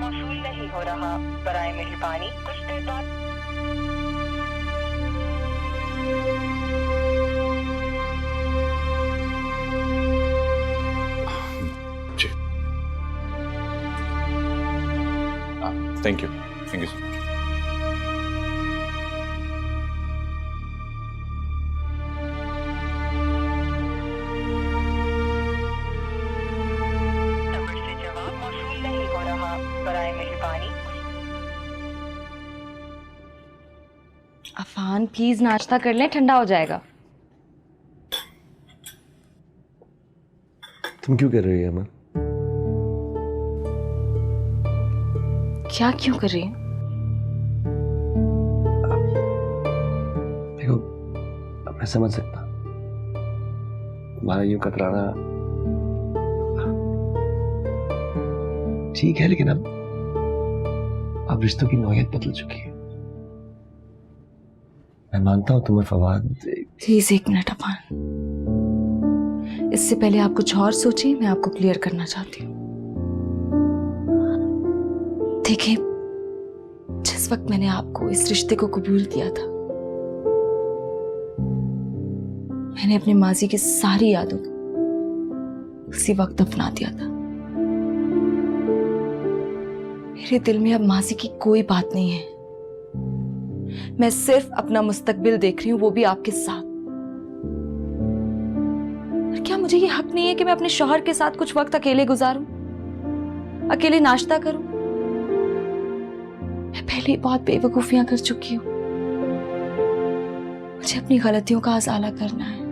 मौसूल नहीं हो रहा। बराए मेहरबानी कुछ देर बाद। Thank you so much. Number से जवाब मौसूल नहीं हो रहा। बराए मेहरबानी। अफान प्लीज नाश्ता कर लें, ठंडा हो जाएगा। तुम क्यों कर रही है अमन? क्या क्यों कर रही है? देखो, अब मैं समझ सकता तुम्हारा यूं कतराना ठीक है, लेकिन अब रिश्तों की नौयत बदल चुकी है। मैं मानता हूं तुम और फवाद। प्लीज एक मिनट अफान, इससे पहले आप कुछ और सोचिए, मैं आपको क्लियर करना चाहती हूँ। देखिए, जिस वक्त मैंने आपको इस रिश्ते को कबूल किया था, मैंने अपने माजी की सारी यादों को उसी वक्त अपना दिया था। मेरे दिल में अब माजी की कोई बात नहीं है। मैं सिर्फ अपना मुस्तकबिल देख रही हूं, वो भी आपके साथ। और क्या मुझे ये हक नहीं है कि मैं अपने शौहर के साथ कुछ वक्त अकेले गुजारूं, अकेले नाश्ता करूं? मैं पहले ही बहुत बेवकूफियां कर चुकी हूं। मुझे अपनी गलतियों का अज़ाला करना है।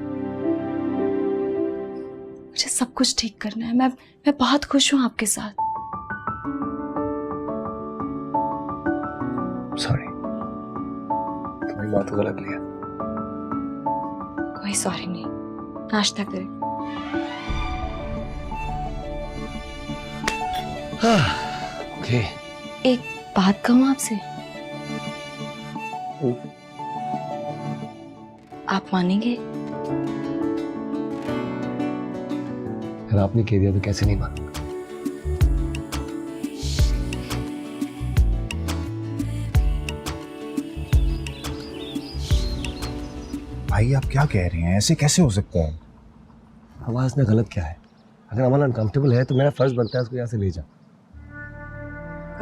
मुझे सब कुछ ठीक करना है। मैं बहुत खुश हूं आपके साथ। सॉरी, तुम्हारी बात को गलत लिया। कोई सॉरी नहीं, नाश्ता करें। ओके। एक बात कहूं आपसे, आप मानेंगे? अगर आपने कह दिया तो कैसे नहीं मानूंगा। भाई आप क्या कह रहे हैं? ऐसे कैसे हो सकता है? आवाज में गलत क्या है? अगर अमन अनकंफर्टेबल है तो मेरा फर्ज बनता है उसको यहाँ से ले जा।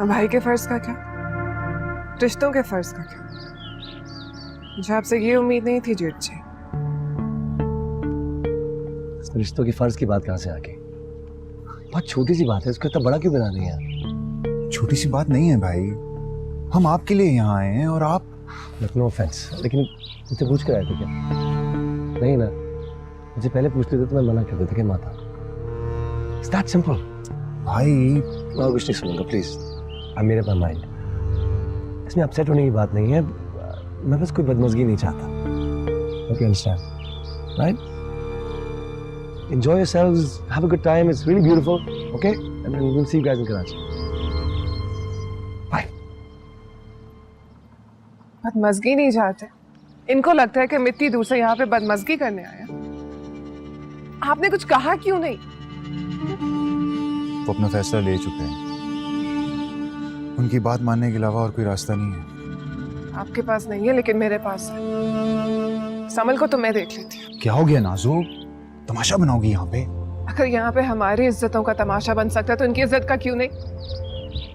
भाई के फर्ज का क्या? रिश्तों के फर्ज का क्या? मुझे आपसे ये उम्मीद नहीं थी जेठ जी। इसमें रिश्तों के फर्ज की बात कहाँ से आ गई? बहुत छोटी सी बात है, उसको इतना बड़ा क्यों बना रही है? छोटी सी बात नहीं है भाई, हम आपके लिए यहाँ आए हैं और आप। नो ऑफेंस, लेकिन मुझसे पूछ कर आए थे क्या? नहीं ना, मुझे पहले पूछ लेते तो मैं मना कर देता कि माता। It's that simple. भाई मैं और कुछ नहीं सुनूंगा please. I made up my mind. इसमें अपसेट होने की बात नहीं है, मैं बस कोई बदमज़गी नहीं चाहता। Okay, understand right? Enjoy yourselves, have a good time, it's really beautiful, okay? And then we'll see you guys in Karachi. Bye. बदमज़गी नहीं चाहते, इनको लगता है कि हम इतनी दूर से यहाँ पे बदमज़गी करने आए हैं। आपने कुछ कहा क्यों नहीं? वो अपना फैसला ले चुके हैं, उनकी बात मानने के अलावा और कोई रास्ता नहीं है। आपके पास नहीं है लेकिन मेरे पास है। समल को तो मैं देख लेती हूँ। क्या हो गया नाजो? तमाशा बनाओगी यहाँ पे? अगर यहाँ पे हमारी इज्जतों का तमाशा बन सकता है तो उनकी इज्जत का क्यों नहीं?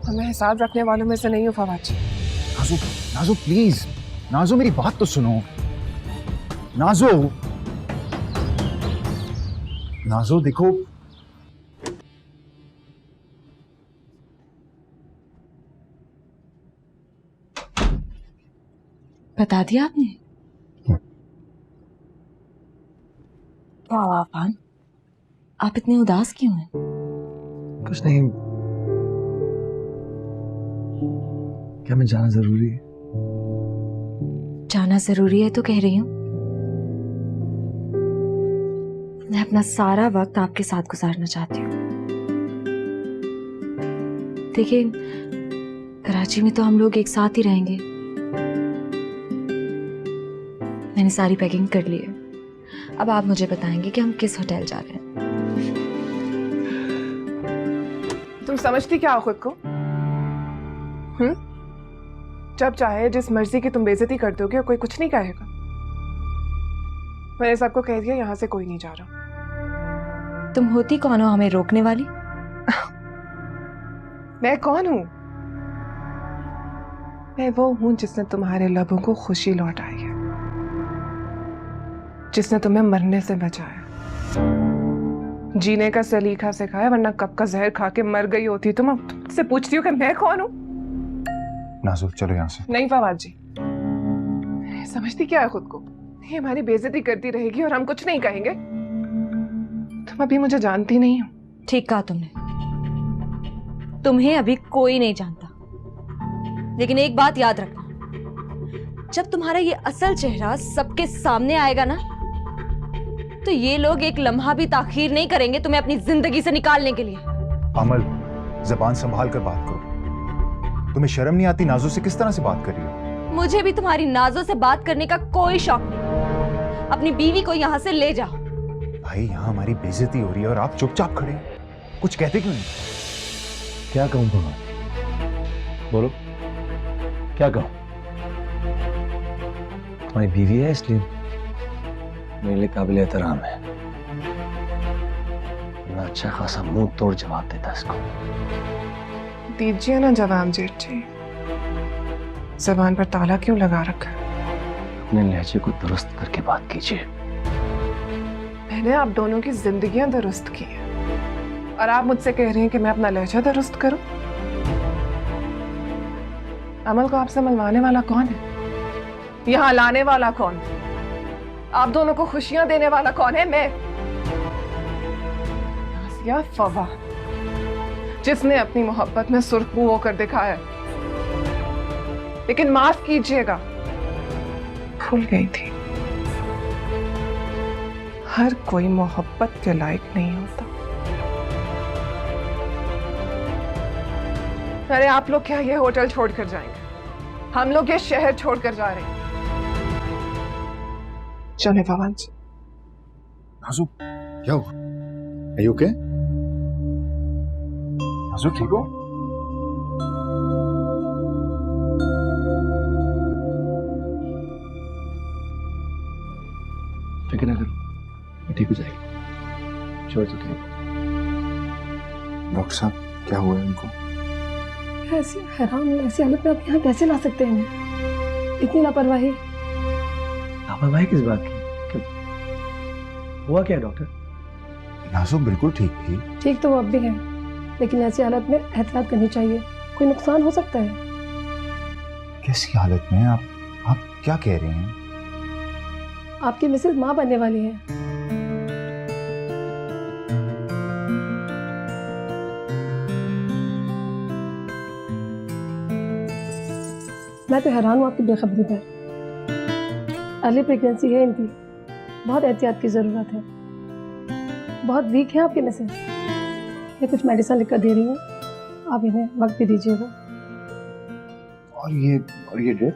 हमें हिसाब रखने वालों में से नहीं हो फवाद जी। नाजो, नाजो प्लीज, नाजो मेरी बात तो सुनो। नाजो, नाजो देखो, बता दिया आपने? क्या हुआ अफान, आप इतने उदास क्यों हैं? कुछ नहीं। क्या मैं जाना जरूरी है? जाना जरूरी है तो कह रही हूँ। मैं अपना सारा वक्त आपके साथ गुजारना चाहती हूँ। देखिए, कराची में तो हम लोग एक साथ ही रहेंगे। मैंने सारी पैकिंग कर ली है। अब आप मुझे बताएंगे कि हम किस होटल जा रहे हैं। तुम समझती क्या हो खुद को? जब चाहे जिस मर्जी की तुम बेइज्जती कर दोगे कोई कुछ नहीं कहेगा। मैंने सबको कह दिया यहाँ से कोई नहीं जा रहा। तुम होती कौन हो हमें रोकने वाली? मैं कौन हूं? मैं वो हूं जिसने तुम्हारे लबों को खुशी लौटाई है, जिसने तुम्हें मरने से बचाया, जीने का सलीका सिखाया, वरना कब का जहर खा के मर गई होती तुम। अब तुमसे पूछती हो कि मैं कौन हूं? नाज़ो चलो यहाँ से। नहीं फवाद जी, समझती क्या है खुद को? ये हमारी बेइज्जती करती रहेगी और हम कुछ नहीं कहेंगे। तुम अभी मुझे जानती नहीं हो। ठीक कहा तुमने, तुम्हें अभी कोई नहीं जानता। लेकिन एक बात याद रखना, जब तुम्हारा ये असल चेहरा सबके सामने आएगा ना, तो ये लोग एक लम्हा भी ताखीर नहीं करेंगे तुम्हें अपनी जिंदगी से निकालने के लिए। अमल, जबान संभाल कर बात करो। तुम्हें शर्म नहीं आती? नाज़ो से किस तरह से बात कर रही हो? मुझे भी तुम्हारी नाजों से बात करने का कोई शौक नहीं। अपनी बीवी को यहाँ से ले जाओ। भाई यहाँ हमारी बेइज्जती हो रही है और आप चुपचाप खड़े हैं। कुछ कहते क्यों नहीं? क्या कहूँ भगवान? बोलो, क्या कहूँ? तुम्हारी बीवी है इसलिए मेरे लिए काबिल एहतराम है। मैं अच्छा खासा मुंह तोड़ जवाब देता इसको। दीजिए ना जवाब जेठ जी। जबान पर ताला क्यों लगा रखा है? अपने लहजे को दुरुस्त करके बात कीजिए। मैंने आप दोनों की जिंदगियां दुरुस्त की हैं और आप मुझसे कह रहे हैं कि मैं अपना लहजा दुरुस्त करूं? अमल को आपसे मिलवाने वाला कौन है? यहाँ लाने वाला कौन है? आप दोनों को खुशियां देने वाला कौन है? मैं, नाज़िया फवाद, जिसने अपनी मोहब्बत में सुर्खरू होकर दिखाया। लेकिन माफ कीजिएगा, भूल गई थी, हर कोई मोहब्बत के लायक नहीं होता। अरे आप लोग क्या ये होटल छोड़कर जाएंगे? हम लोग ये शहर छोड़कर जा रहे हैं। चले फवाद जी। नाज़ो क्या हुआ? Are you okay? नाज़ो ठीक हो? फिक्र ना करो, ठीक हो जाएगी। छोड़ चुके हैं। डॉक्टर साहब क्या हुआ है इनको? ऐसी हैरान, ऐसी हालत में आप यहाँ कैसे ला सकते हैं? इतनी लापरवाही। लापरवाही किस बात की? क्यों? हुआ क्या डॉक्टर? नाज़ो बिल्कुल ठीक थी। ठीक तो वो अब भी है, लेकिन ऐसी हालत में एहतियात करनी चाहिए, कोई नुकसान हो सकता है। कैसी हालत में? आप क्या कह रहे हैं? आपकी मिसेज माँ बनने वाली है। मैं तो हैरान हूँ आपकी बेखबरी पर। अर्ली प्रेगनेंसी है इनकी, बहुत एहतियात की ज़रूरत है। बहुत वीक है आपकी मिसेज। मैं कुछ मेडिसिन लिख कर दे रही हूँ, आप इन्हें वक्त भी दीजिएगा। और ये डेट?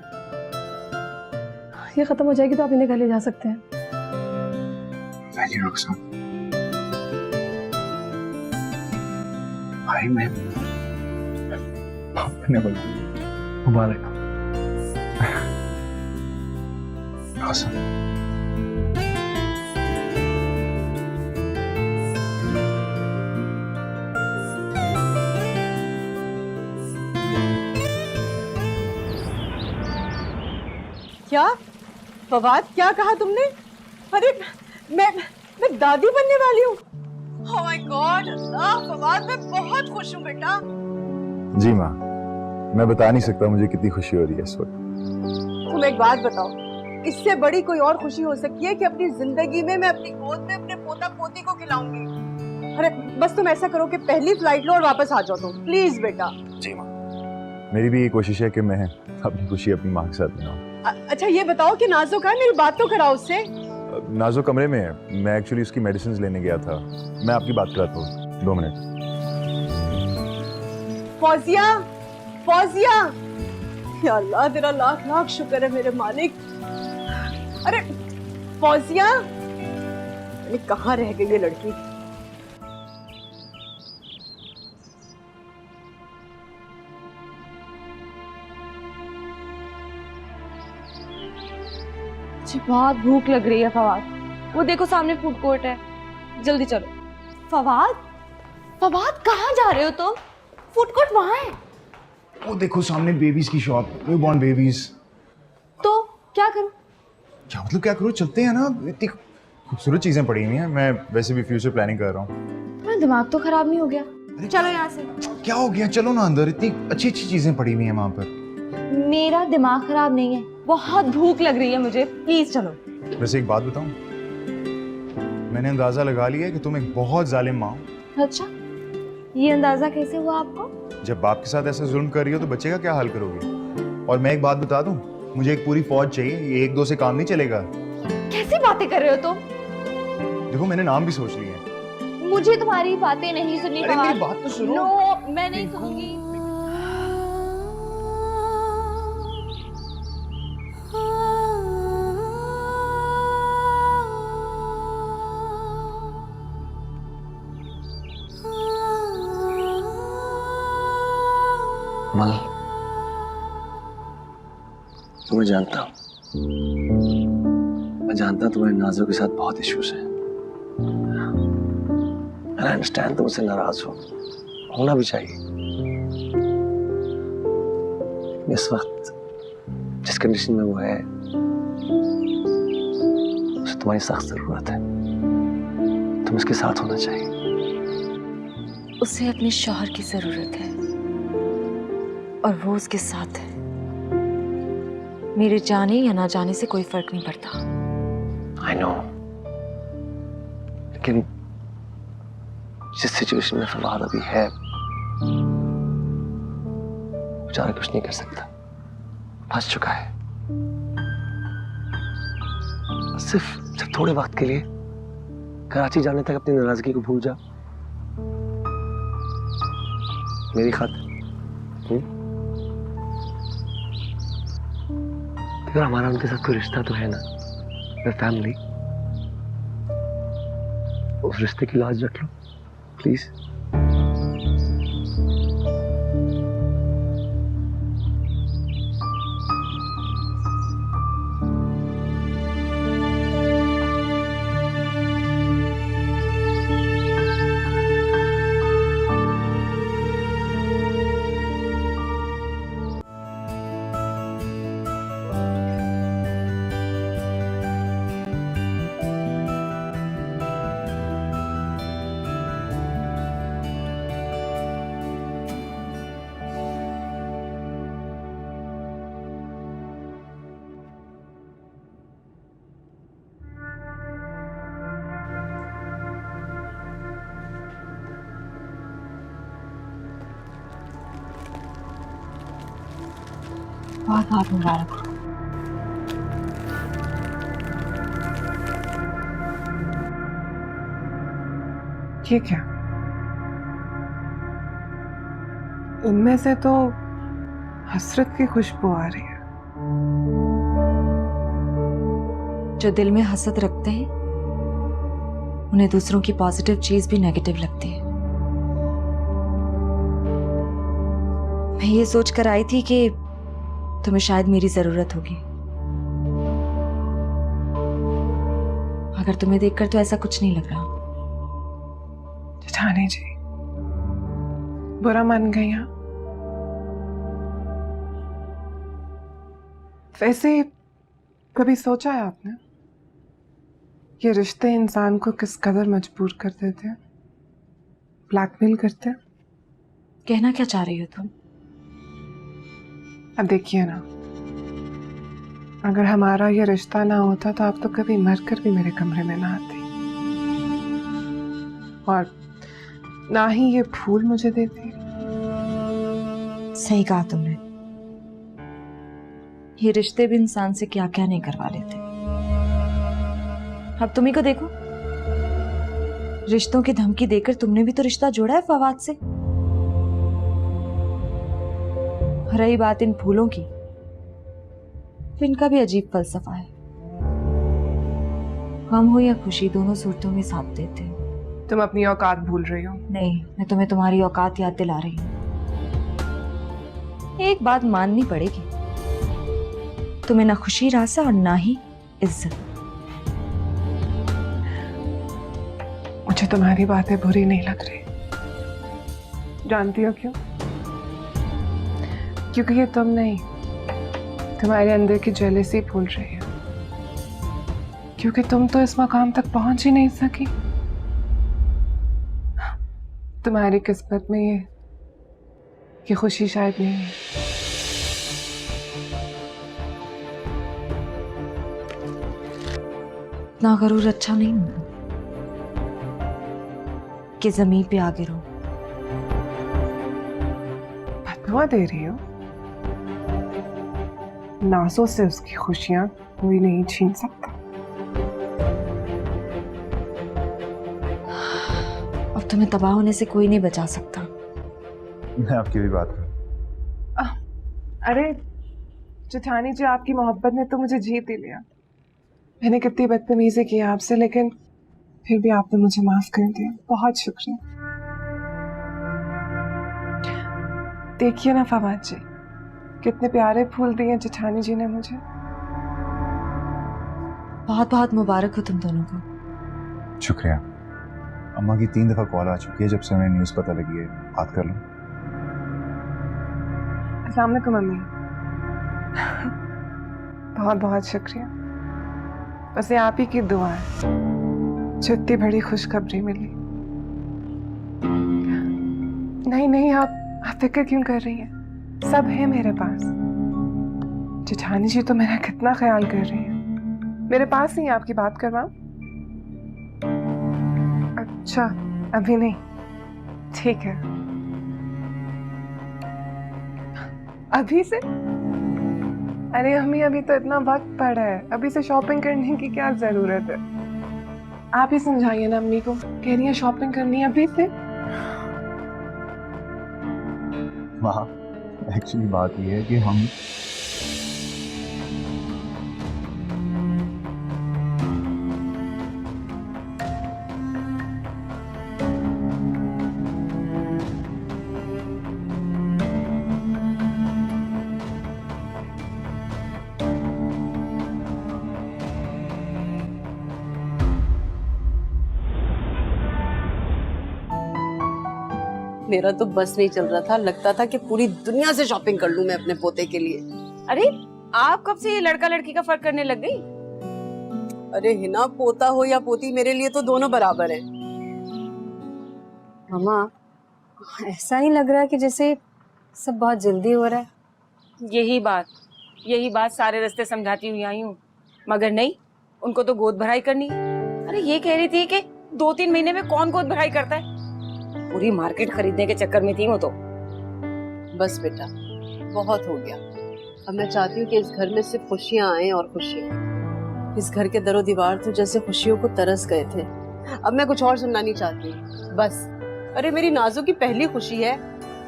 ये ख़त्म हो जाएगी तो आप इन्हें घर ले जा सकते हैं। थैंक यू डॉक्टर साहब। भाई मैं मुबारक। क्या फवाद, क्या कहा तुमने? अरे मैं दादी बनने वाली हूँ। ओह माय गॉड अल्लाह, फवाद मैं बहुत खुश हूँ बेटा। जी माँ, मैं बता नहीं सकता मुझे कितनी खुशी हो रही है इस वक्त। तुम एक बात बताओ, इससे बड़ी कोई और खुशी हो सकती है कि अपनी जिंदगी में मैं अपनी गोद में अपने पोता पोती को खिलाऊंगी। अरे बस तुम ऐसा करो कि पहली फ्लाइट लो और वापस आ जाओ तुम, प्लीज बेटा। जी माँ, मेरी भी ये कोशिश है कि मैं अपनी खुशी अपनी माँ के साथ मनाऊं। अच्छा ये बताओ कि नाज़ो का है, मेरी बात तो कराओ उससे। नाज़ो कमरे में है, मैं एक्चुअली उसकी मेडिसिन लेने गया था। मैं आपकी बात कराता हूँ, 2 मिनट। फौजिया, फौजिया, या अल्लाह तेरा लाख लाख शुक्र है मेरे मालिक। अरे फौजिया, कहाँ रह गई ये लड़की? मुझे बहुत भूख लग रही है फवाद। वो देखो सामने फूड कोर्ट है, जल्दी चलो। फवाद, फवाद कहाँ जा रहे हो तुम? फूड कोर्ट वहाँ है। वो देखो सामने बेबीज की शॉप, न्यूबॉर्न बेबीज। तो क्या करूं? क्या मतलब क्या करो, चलते हैं ना, इतनी खूबसूरत चीजें पड़ी हुई हैं। मैं वैसे भी फ्यूचर प्लानिंग कर रहा हूँ। मेरा दिमाग तो खराब नहीं हो गया? चलो यहाँ से। क्या हो गया, चलो ना अंदर, इतनी अच्छी अच्छी चीजें पड़ी हुई हैं वहाँ पर। मेरा दिमाग खराब नहीं है, बहुत भूख लग रही है मुझे, प्लीज चलो। वैसे एक बात बताऊं, मैंने अंदाजा लगा लिया है कि तुम एक बहुत जालिम माँ हो। अच्छा, ये अंदाजा कैसे हुआ आपको? जब बाप के साथ ऐसा जुल्म कर रही हो तो बच्चे का क्या हाल करोगे? और मैं एक बात बता दूं, मुझे एक पूरी फौज चाहिए, ये एक दो से काम नहीं चलेगा। कैसी बातें कर रहे हो तुम? देखो मैंने नाम भी सोच लिए हैं। मुझे तुम्हारी बातें नहीं सुननी। अरे मेरी बात तो सुनो। नो, मैं नहीं सुनूंगी। कमल, तुम्हें जानता हूँ, मैं जानता हूँ तुम्हारे नाज़ों के साथ बहुत इश्यूज हैं। आई अंडरस्टैंड तुम उससे नाराज हो, होना भी चाहिए। इस वक्त जिस कंडीशन में वो है, उसे तुम्हारी सख्त जरूरत है। तुम उसके साथ होना चाहिए। उसे अपने शौहर की जरूरत है और वो उसके साथ है। मेरे जाने या ना जाने से कोई फर्क नहीं पड़ता। आई नो, लेकिन जिस सिचुएशन में फवाद अभी है, बेचारा कुछ नहीं कर सकता, फंस चुका है। सिर्फ थोड़े वक्त के लिए कराची जाने तक अपनी नाराजगी को भूल जा, मेरी खातिर। अगर हमारा उनके साथ कोई रिश्ता तो है ना, फैमिली, उस रिश्ते की लाज रख लो प्लीज। बहुत बहुत मुबारक हो। ये क्या? इनमें से तो हसरत की खुशबू आ रही है। जो दिल में हसद रखते हैं, उन्हें दूसरों की पॉजिटिव चीज भी नेगेटिव लगती है। मैं ये सोच कर आई थी कि तुम्हें शायद मेरी जरूरत होगी, मगर तुम्हें देखकर तो ऐसा कुछ नहीं लग रहा। जेठानी जी, बुरा मान गई हैं? वैसे कभी सोचा है आपने, ये रिश्ते इंसान को किस कदर मजबूर कर देते हैं, ब्लैकमेल करते हैं? कहना क्या चाह रही हो तुम? अब देखिए ना, अगर हमारा ये रिश्ता ना होता तो आप तो कभी मरकर भी मेरे कमरे में ना आती, और ना ही ये फूल मुझे देती। सही कहा तुमने, ये रिश्ते भी इंसान से क्या क्या नहीं करवा लेते। अब तुम्ही को देखो, रिश्तों की धमकी देकर तुमने भी तो रिश्ता जोड़ा है फवाद से। रही बात इन फूलों की, तो इनका भी अजीब फलसफा है। गम हो या खुशी, दोनों सूरतों में साथ देते हैं। तुम अपनी औकात भूल रही हो। नहीं, मैं तुम्हें तुम्हारी औकात याद दिला रही हूँ। एक बात माननी पड़ेगी, तुम्हें ना खुशी रासा और ना ही इज्जत। मुझे तुम्हारी बातें बुरी नहीं लग रही। जानती हो क्यों? क्योंकि ये तुम नहीं, तुम्हारे अंदर की जेलसी फूल रही है। क्योंकि तुम तो इस मकाम तक पहुंच ही नहीं सकी। तुम्हारी किस्मत में ये खुशी शायद नहीं है। इतना गरूर अच्छा नहीं हूं कि जमीन पे आ गिरो। बददुआ दे रही हो? नाज़ों से उसकी खुशियां कोई नहीं छीन सकता। अब तुम्हें तबाह होने से कोई नहीं बचा सकता। मैं आपकी भी बात करूं। अरे जेठानी जी, आपकी मोहब्बत ने तो मुझे जीत ही लिया। मैंने कितनी बदतमीजी की आपसे, लेकिन फिर भी आपने मुझे माफ कर दिया। बहुत शुक्रिया। देखिए ना फवाद जी, कितने प्यारे फूल दिए जेठानी जी ने मुझे। बहुत बहुत मुबारक हो तुम दोनों को। शुक्रिया। अम्मा की 3 दफा कॉल आ चुकी है जब से उन्हें न्यूज़ पता लगी है। बात कर लो। अस्सलाम वालेकुम मम्मी। बहुत बहुत शुक्रिया। बस ये आप ही की दुआ है जो इतनी बड़ी खुशखबरी मिली। नहीं नहीं, आप फिक्र क्यों कर रही हैं? सब है मेरे पास। जेठानी जी तो मेरा कितना ख्याल कर रही है। मेरे पास ही आपकी बात करवाऊं? अच्छा, अभी नहीं। ठीक है। अभी से? अरे अम्मी, अभी तो इतना वक्त पड़ा है। अभी से शॉपिंग करने की क्या जरूरत है? आप ही समझाइए ना अम्मी को। कह रही है शॉपिंग करनी है अभी से। माँ, एक्चुअली बात ये है कि हम मेरा तो बस नहीं चल रहा था। लगता था कि पूरी दुनिया से शॉपिंग कर लूं मैं अपने पोते के लिए। अरे आप कब से ये लड़का लड़की का फर्क करने लग गई? अरे हिना, पोता हो या पोती, मेरे लिए तो दोनों बराबर हैं। मामा, ऐसा नहीं लग रहा कि जैसे सब बहुत जल्दी हो रहा है? यही बात सारे रास्ते समझाती हुई आई हूँ, मगर नहीं, उनको तो गोद भराई करनी है। अरे ये कह रही थी कि 2-3 महीने में कौन गोद भराई करता है। पूरी मार्केट खरीदने के चक्कर में थी वो तो। बस बेटा, बहुत हो गया। अब मैं चाहती हूँ कि इस घर में सिर्फ खुशियाँ आए और खुशियाँ। इस घर के दरो दीवार तो जैसे खुशियों को तरस गए थे। अब मैं कुछ और सुनना नहीं चाहती, बस। अरे मेरी नाजू की पहली खुशी है,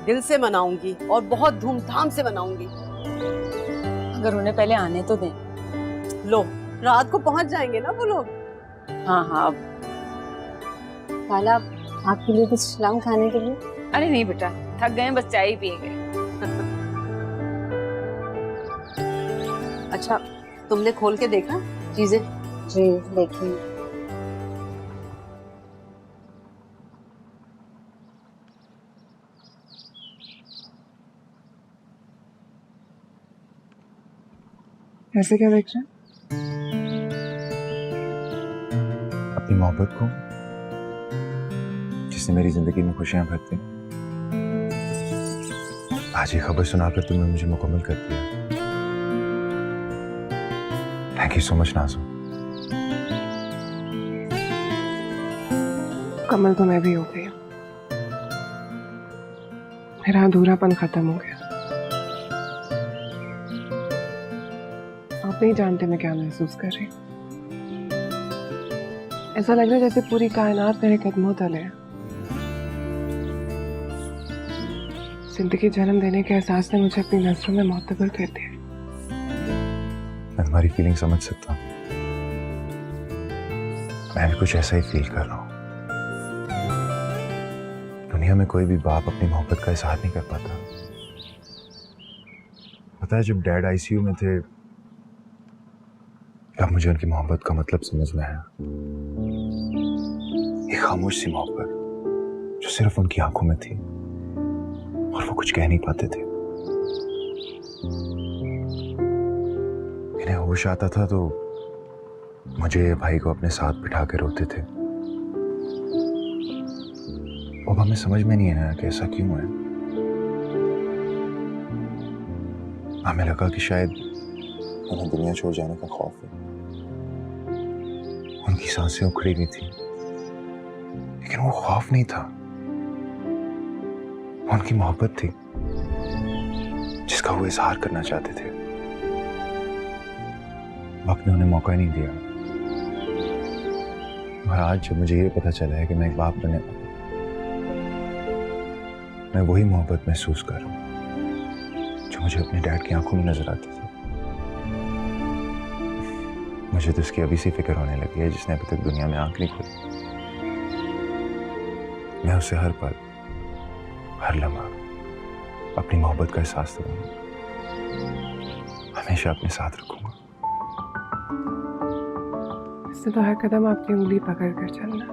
दिल से मनाऊंगी और बहुत धूमधाम से मनाऊंगी। अगर उन्हें पहले आने तो दें। लो, रात को पहुंच जाएंगे ना वो लोग। हाँ। खाला, आपके लिए कुछ लाऊं खाने के लिए? अरे नहीं बेटा, थक गए, बस चाय ही पिएंगे। अच्छा, तुमने खोल के देखा चीजें? जी देखिए। ऐसे क्या देख रहे हैं? अपनी मोहब्बत को, जिसने मेरी जिंदगी में खुशियां भरती। आज ये खबर सुनाकर तुमने मुझे मुकम्मल कर दिया। Thank you so much Nazu. Kamal तो मैं भी हो गई। मेरा अधूरापन खत्म हो गया। आप नहीं जानते मैं क्या महसूस कर रही हूँ। ऐसा लग रहा है जैसे पूरी कायनात मेरे कदमों तले है। जिंदगी जन्म देने के एहसास ने मुझे अपनी नजरों में मोतबर कर दिया। मैं तुम्हारी फीलिंग समझ सकता हूँ। मैं भी कुछ ऐसा ही फील कर रहा हूँ। दुनिया में कोई भी बाप अपनी मोहब्बत का इजहार नहीं कर पाता। पता है, जब डैड आईसीयू में थे, अब मुझे उनकी मोहब्बत का मतलब समझ में आया। एक खामोश सी मोहब्बत जो सिर्फ उनकी आंखों में थी और वो कुछ कह नहीं पाते थे। इन्हें होश आता था तो मुझे भाई को अपने साथ बिठा के रोते थे। अब हमें समझ में नहीं आया कि ऐसा क्यों है। हमें लगा कि शायद उन्हें दुनिया छोड़ जाने का खौफ है। उनकी सांसें उखड़ी हुई थी, लेकिन वो खौफ नहीं था, उनकी मोहब्बत थी जिसका वो इजहार करना चाहते थे। वक्त ने उन्हें मौका ही नहीं दिया। और आज जब मुझे ये पता चला है कि मैं एक बाप बनने वाला, मैं वही मोहब्बत महसूस कर रहा हूं जो मुझे अपने डैड की आंखों में नजर आती थी। मुझे तो उसकी अभी सी फिक्र होने लगी है जिसने अभी तक दुनिया में आंख नहीं खोली। मैं उसे हर पल, हर लम्हा अपनी मोहब्बत का एहसास दूंगा, हमेशा अपने साथ रखूंगा। इससे तो हर कदम आपकी उंगली पकड़ कर चलना,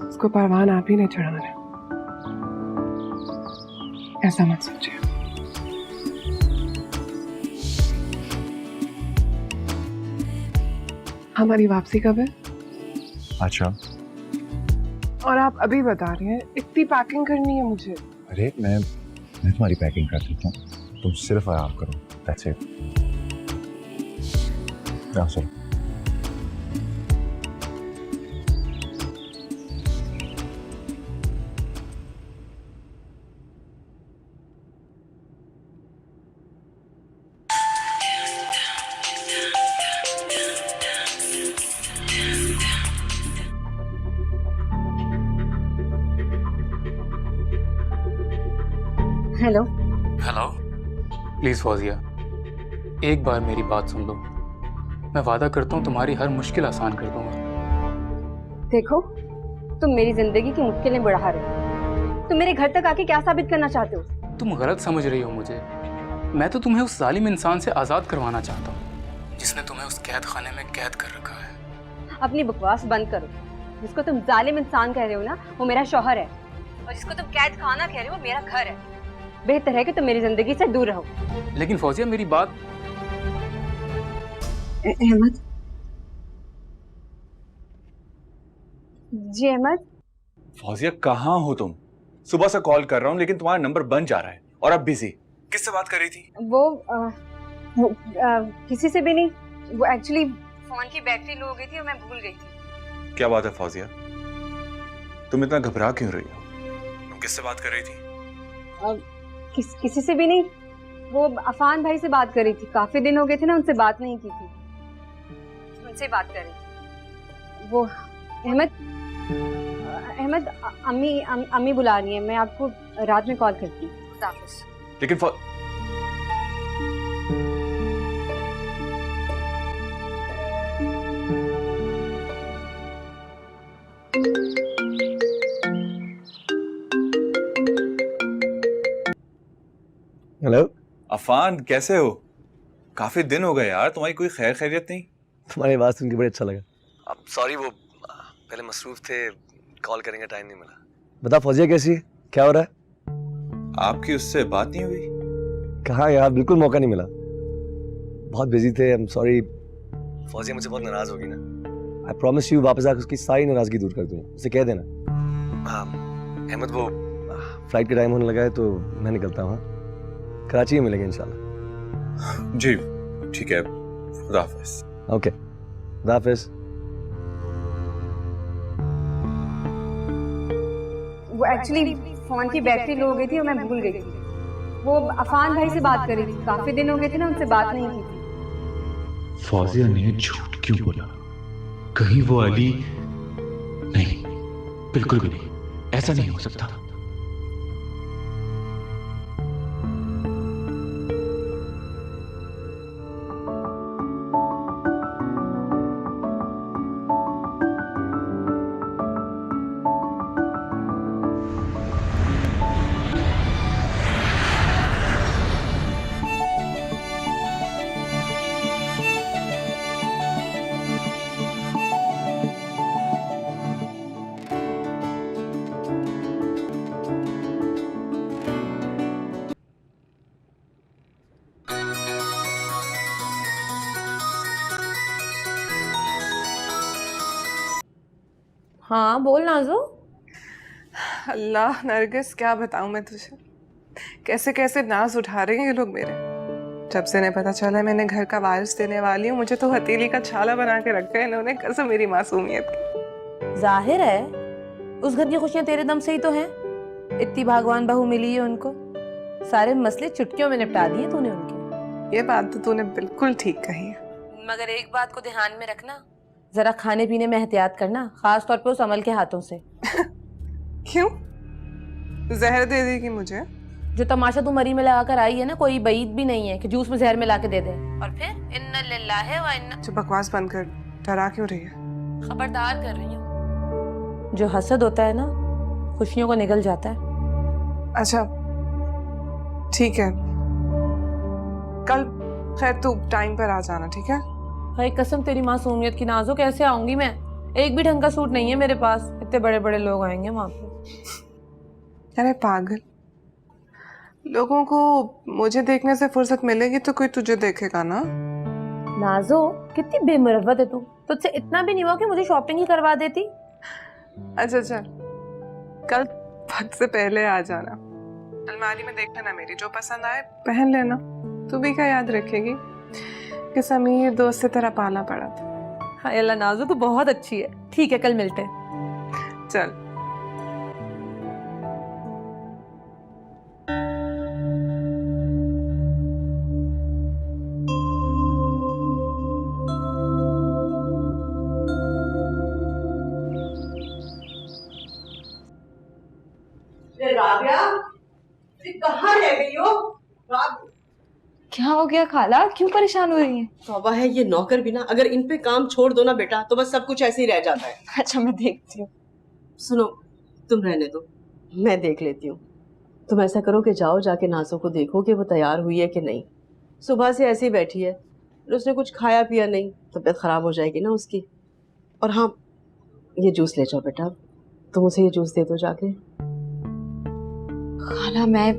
उसको परवान आप ही ने चढ़ाना, ऐसा मत सोचिए। हमारी वापसी कब है? अच्छा, और आप अभी बता रहे हैं इतनी पैकिंग करनी है मुझे। अरे मैं तुम्हारी पैकिंग कर देता हूँ, तुम सिर्फ आराम करो। That's it. चलो। हेलो। हेलो, प्लीज फौजिया, एक बार मेरी बात सुन लो। मैं वादा करता हूँ तुम्हारी हर मुश्किल आसान कर दूंगा। देखो, तुम मेरी जिंदगी की मुश्किलें बढ़ा रहे हो। तुम मेरे घर तक आके क्या साबित करना चाहते हो? तुम गलत समझ रही हो मुझे। मैं तो तुम्हें उस जालिम इंसान से आजाद करवाना चाहता हूँ जिसने तुम्हें उस कैद खाने में कैद कर रखा है। अपनी बकवास बंद करो। जिसको तुम जालिम इंसान कह रहे हो ना, वो मेरा शौहर है, और जिसको तुम कैद खाना कह रहे हो, मेरा घर है। बेहतर है कि तुम मेरी जिंदगी से दूर रहो। लेकिन फौजिया, मेरी बात। अहमद जी, अहमद। फौजिया कहाँ हो तुम? सुबह से कॉल कर रहा हूँ लेकिन तुम्हारा नंबर बंद जा रहा है और अब बिजी। किससे बात कर रही थी? वो किसी से भी नहीं। वो एक्चुअली फोन की बैटरी लो हो गई थी और मैं भूल गई थी। क्या बात है फौजिया, तुम इतना घबरा क्यों रही हो? तुम किससे बात कर रही थी? किसी से भी नहीं। वो अफान भाई से बात कर रही थी। काफी दिन हो गए थे ना, उनसे बात नहीं की थी, उनसे बात कर रही थी। वो अहमद, अम्मी बुला रही है। मैं आपको रात में कॉल करती हूँ। खुदा हाफिज़। लेकिन हेलो अफान, कैसे हो? काफी दिन हो गए यार, तुम्हारी कोई खैर खैरियत नहीं। तुम्हारी बात सुन के बड़ा अच्छा लगा। अब सॉरी, वो पहले मसरूफ थे, कॉल करेंगे टाइम नहीं मिला। बता फौजिया कैसी है, क्या हो रहा है? आपकी उससे बात नहीं हुई? कहाँ यार, बिल्कुल मौका नहीं मिला, बहुत बिजी थे। I am sorry. फौजिया मुझसे बहुत नाराज होगी ना। आई प्रॉमिस यू, वापस आकर उसकी सारी नाराजगी दूर कर दूंगा। उसे कह देना। हाँ अहमद, वो फ्लाइट का टाइम होने लगा है तो मैं निकलता हूँ। कराची में मिलेंगे इंशाल्लाह। जी ठीक है, खुदा हाफिज़। ओके, खुदा हाफिज़। वो एक्चुअली फोन की बैटरी लो हो गई थी और मैं भूल गई थी। वो अफान भाई से बात कर रही थी। काफी दिन हो गए थे ना, उनसे बात नहीं की थी। फौजिया ने झूठ क्यों बोला? कहीं वो अली? नहीं, बिल्कुल भी नहीं, ऐसा नहीं हो सकता। हाँ बोल नाजो। अल्लाह नरगिस, क्या बताऊं मैं तुझे, कैसे कैसे नाज उठा रहे हैं ये लोग मेरे। जब से इन्हें पता चला मैंने घर का वारिस देने वाली हूँ, मुझे तो हथेली का छाला बना के रखा है इन्होंने, कसम मेरी मासूमियत की। जाहिर है उस घर की खुशियां तेरे दम से ही तो हैं। इतनी भगवान बहू मिली है उनको, सारे मसले चुटकियों में निपटा दिए तूने उनके। ये बात तो तूने बिल्कुल ठीक कही है। मगर एक बात को ध्यान में रखना, जरा खाने पीने में एहतियात करना, खास तौर पे उस अमल के हाथों से। क्यों? जहर दे देगी मुझे? जो तमाशा तू मरी में लगा कर आई है ना, कोई बईद भी नहीं है कि जूस में जहर मिला के दे दे और फिर इन्ना लिल्लाहि व इन्ना। जो बकवास बंद कर, डरा क्यों रही है? खबरदार कर रही हूँ। जो हसद होता है ना, खुशियों को निगल जाता है। अच्छा ठीक है, कल खैर तू टाइम पर आ जाना, ठीक है? भाई कसम तेरी मासूमियत की नाजो, कैसे आऊंगी मैं? एक भी ढंग का सूट नहीं है मेरे पास, इतने बड़े बड़े लोग आएंगे वहां पे। अरे पागल, लोगों को मुझे देखने से फुर्सत मिलेगी तो कोई तुझे देखेगा ना। नाजो कितनी बेमुरव्वत है तू, तुझसे इतना भी नहीं हुआ कि मुझे शॉपिंग ही करवा देती। अच्छा चल, कल वक्त से पहले आ जाना, अलमारी में देख लेना, मेरी जो पसंद आए पहन लेना। तू भी क्या याद रखेगी कि समीर दोस्त से तेरा पाला पड़ा था। हाय अल्लाह नाजो, तू बहुत अच्छी है। ठीक है कल मिलते हैं। चल। राबिया, कहाँ रह गई हो? क्या हो गया खाला, क्यों परेशान हो रही हैं? तौबा है, ये नौकर भी ना, अगर इन पे काम छोड़ दो ना बेटा तो बस सब कुछ ऐसे ही रह जाता है। अच्छा मैं देखती हूँ। सुनो, तुम रहने दो, मैं देख लेती हूँ। तुम ऐसा करो कि जाओ जाके नाज़ो को देखो कि वो तैयार हुई है कि नहीं। सुबह से ऐसे ही बैठी है, उसने कुछ खाया पिया नहीं, तबीयत खराब हो जाएगी ना उसकी। और हाँ, ये जूस ले जाओ बेटा, तुम उसे ये जूस दे दो जाके। खाला मैं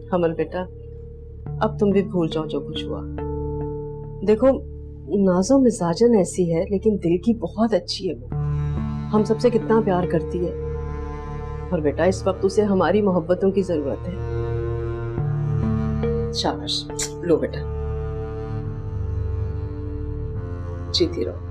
कमल बेटा, अब तुम भी भूल जाओ जो कुछ हुआ। देखो नाज़ो मिजाजन ऐसी है लेकिन दिल की बहुत अच्छी है वो, हम सबसे कितना प्यार करती है। और बेटा इस वक्त उसे हमारी मोहब्बतों की जरूरत है। शाबाश, लो बेटा, जीती रहो।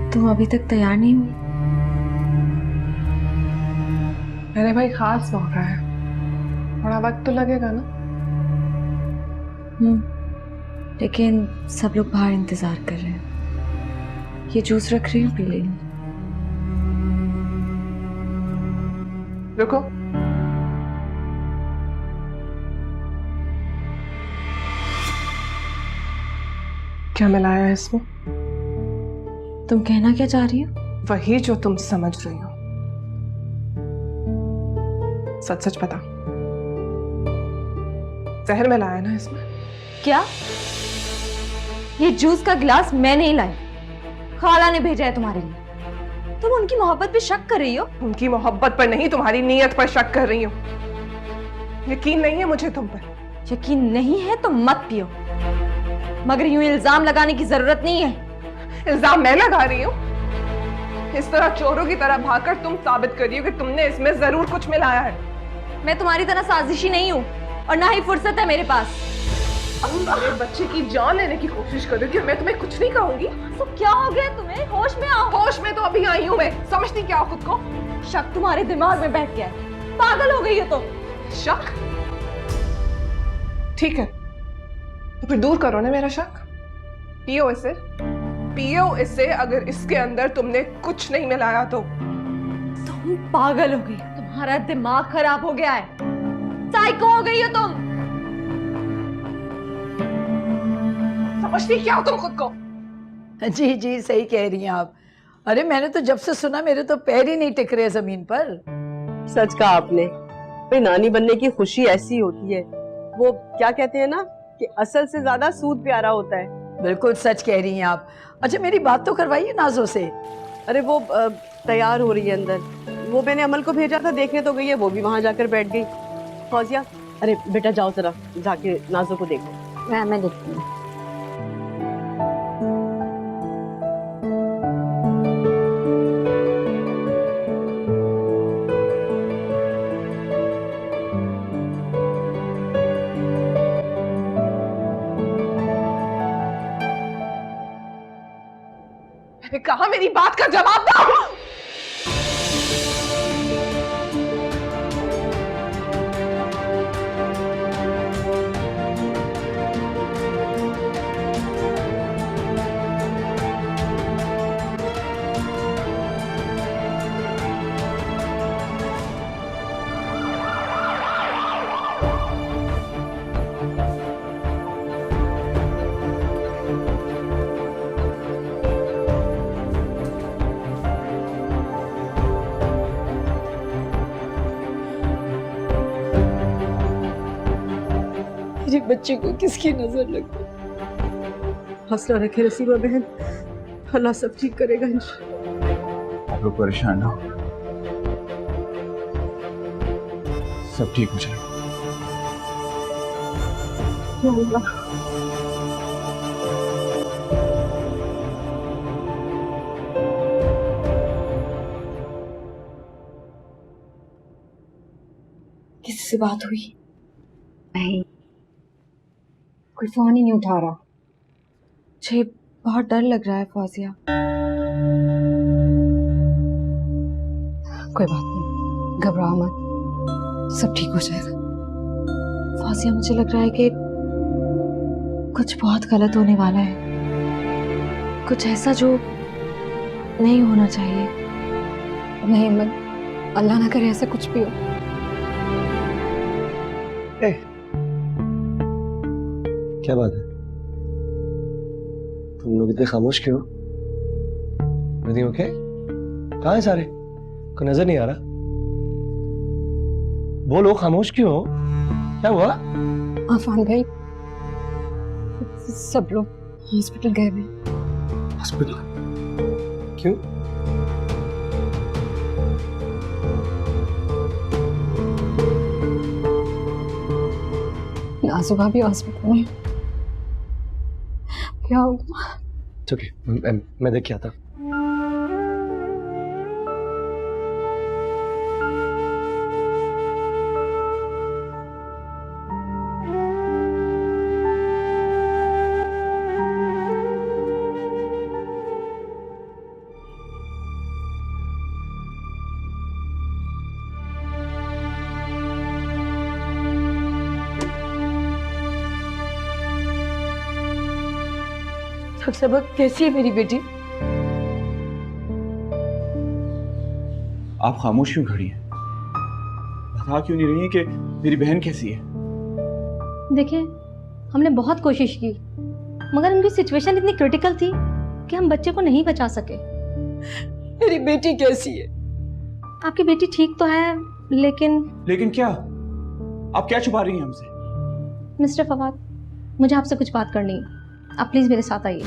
तुम अभी तक तैयार नहीं हुई? अरे भाई खास मौका है, थोड़ा वक्त तो लगेगा ना। लेकिन सब लोग बाहर इंतजार कर रहे हैं। ये जूस रख रही हूँ, पी लेना। रुको, क्या मिलाया है इसमें? तुम कहना क्या चाह रही हो? वही जो तुम समझ रही हो। सच सच बता, जहर मिलाया ना इसमें? क्या? ये जूस का गिलास मैं नहीं लाई, खाला ने भेजा है तुम्हारे लिए। तुम उनकी मोहब्बत पे शक कर रही हो? उनकी मोहब्बत पर नहीं, तुम्हारी नीयत पर शक कर रही हूँ। यकीन नहीं है मुझे तुम पर। यकीन नहीं है तो मत पियो, मगर यूं इल्जाम लगाने की जरूरत नहीं है। इल्जाम मैं लगा रही हूँ? इस तरह चोरों की तरह भागकर तुम साबित कर रही हो कि तुमने इसमें जरूर कुछ मिलाया है। मैं तुम्हारी तरह साजिशी नहीं हूँ और ना ही फुर्सत है मेरे पास। मेरे बच्चे की जान लेने की कोशिश कर रही थी, मैं तुम्हें कुछ नहीं कहूंगी। तो क्या हो गया तुम्हें? होश में आओ। होश में तो अभी आई हूँ मैं, समझती क्या हो खुद को? शक तुम्हारे दिमाग में बैठ गया है, पागल हो गई हो तुम। शक? ठीक है, तो फिर दूर करो ना मेरा शक। पियो इसे, पियो इसे, अगर इसके अंदर तुमने कुछ नहीं मिलाया तो। तुम पागल हो गई, तुम्हारा दिमाग खराब हो गया है, साइको हो गई हो तुम। समझती क्या हो तुम खुद को? जी जी सही कह रही हैं आप। अरे मैंने तो जब से सुना मेरे तो पैर ही नहीं टिक रहे जमीन पर। सच कहा आपने, भाई नानी बनने की खुशी ऐसी होती है। वो क्या कहते हैं ना कि असल से ज्यादा सूद प्यारा होता है। बिल्कुल सच कह रही हैं आप। अच्छा मेरी बात तो करवाइए नाजो से। अरे वो तैयार हो रही है अंदर। वो मैंने अमल को भेजा था, देखने तो गई है, वो भी वहां जाकर बैठ गई। फौजिया, अरे बेटा जाओ जरा जाके नाजो को देखो। मैं देखती हूँ। मैंने कहा मेरी बात का जवाब दो। मेरे बच्चे को किसकी नजर लग गई। हौसला रखे रसीमा बहन, अल्लाह सब ठीक करेगा इंशाल्लाह। आप लोग परेशान ना हो, सब ठीक हो जाएगा। किसी से बात हुई? नहीं, कोई फोन ही नहीं उठा रहा। मुझे बहुत डर लग रहा है फौजिया। कोई बात नहीं, घबराओ मत, सब ठीक हो जाएगा। फौजिया मुझे लग रहा है कि कुछ बहुत गलत होने वाला है, कुछ ऐसा जो नहीं होना चाहिए। नहीं अमन, अल्लाह ना करे ऐसा कुछ भी हो। क्या बात है, तुम लोग इतने खामोश क्यों? ओके? कहाँ है सारे? कोई नजर नहीं आ रहा। बोलो, खामोश क्यों हो? क्या हुआ? आफान भाई, सब लोग हॉस्पिटल गए हुए। हॉस्पिटल? क्यों? नाजो भाभी हॉस्पिटल में। क्या होगा? ओके, मैं देख के आता। सबक कैसी है मेरी बेटी? आप खामोश क्यों खड़ी हैं? बता क्यों नहीं रही हैं कि मेरी बहन कैसी है? देखिए, हमने बहुत कोशिश की, मगर उनकी सिचुएशन इतनी क्रिटिकल थी कि हम बच्चे को नहीं बचा सके। मेरी बेटी कैसी है? आपकी बेटी ठीक तो है, लेकिन क्या? आप क्या छुपा रही हैं हमसे? मिस्टर फवाद, मुझे आपसे कुछ बात करनी है, आप प्लीज मेरे साथ आइए।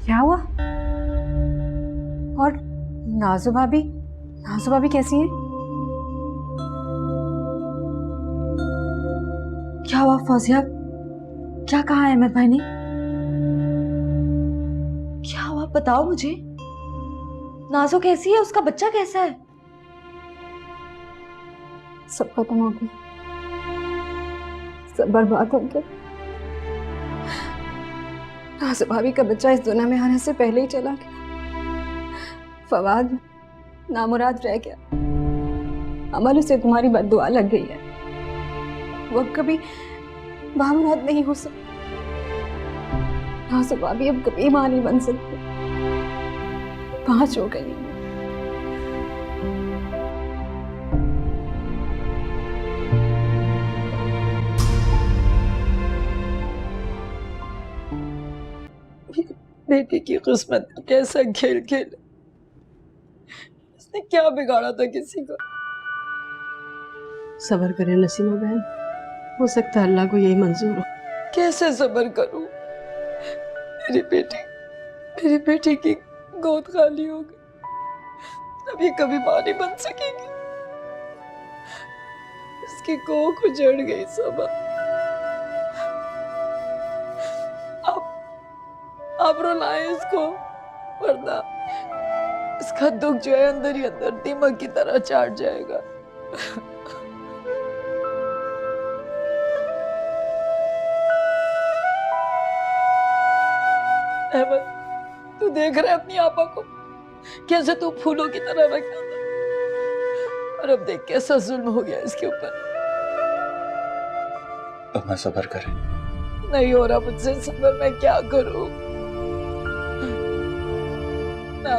क्या हुआ? और नाजो भाभी कैसी हैं? क्या हुआ फौजिया? क्या कहा अहमद भाई ने? क्या हुआ बताओ मुझे। नाजो कैसी है? उसका बच्चा कैसा है? सब खत्म हो गया, सब बर्बाद हो गया। नाजो भाभी का बच्चा इस दुनिया में आने से पहले ही चला गया। फवाद नामुराद रह गया। अमल से तुम्हारी बद्दुआ लग गई है, वो अब कभी बामुराद नहीं हो सकता। नाज़ो भाभी अब कभी माँ नहीं बन सकती। 5 हो गई हैं। बेटी की किस्मत ने कैसा खेल खेला, इसने क्या बिगाड़ा था किसी का। सब्र करें नसीमा बहन, हो सकता है अल्लाह को यही मंजूर हो। कैसे सब्र करूं? मेरी बेटी की गोद खाली हो गई, अब ये कभी मां नहीं बन सकेगी। इसकी कोख उजड़ गई सबा। आप रुलाएं इसको, वरना इसका दुख जो है अंदर ही अंदर दीमक की तरह चाट जाएगा। अहमद, तू देख रहा है अपनी आपा को, कैसे तू फूलों की तरह रखता था, और अब देख कैसा जुल्म हो गया इसके ऊपर। अम्मा सब्र करें। नहीं हो रहा मुझसे सब्र, मैं क्या करूं?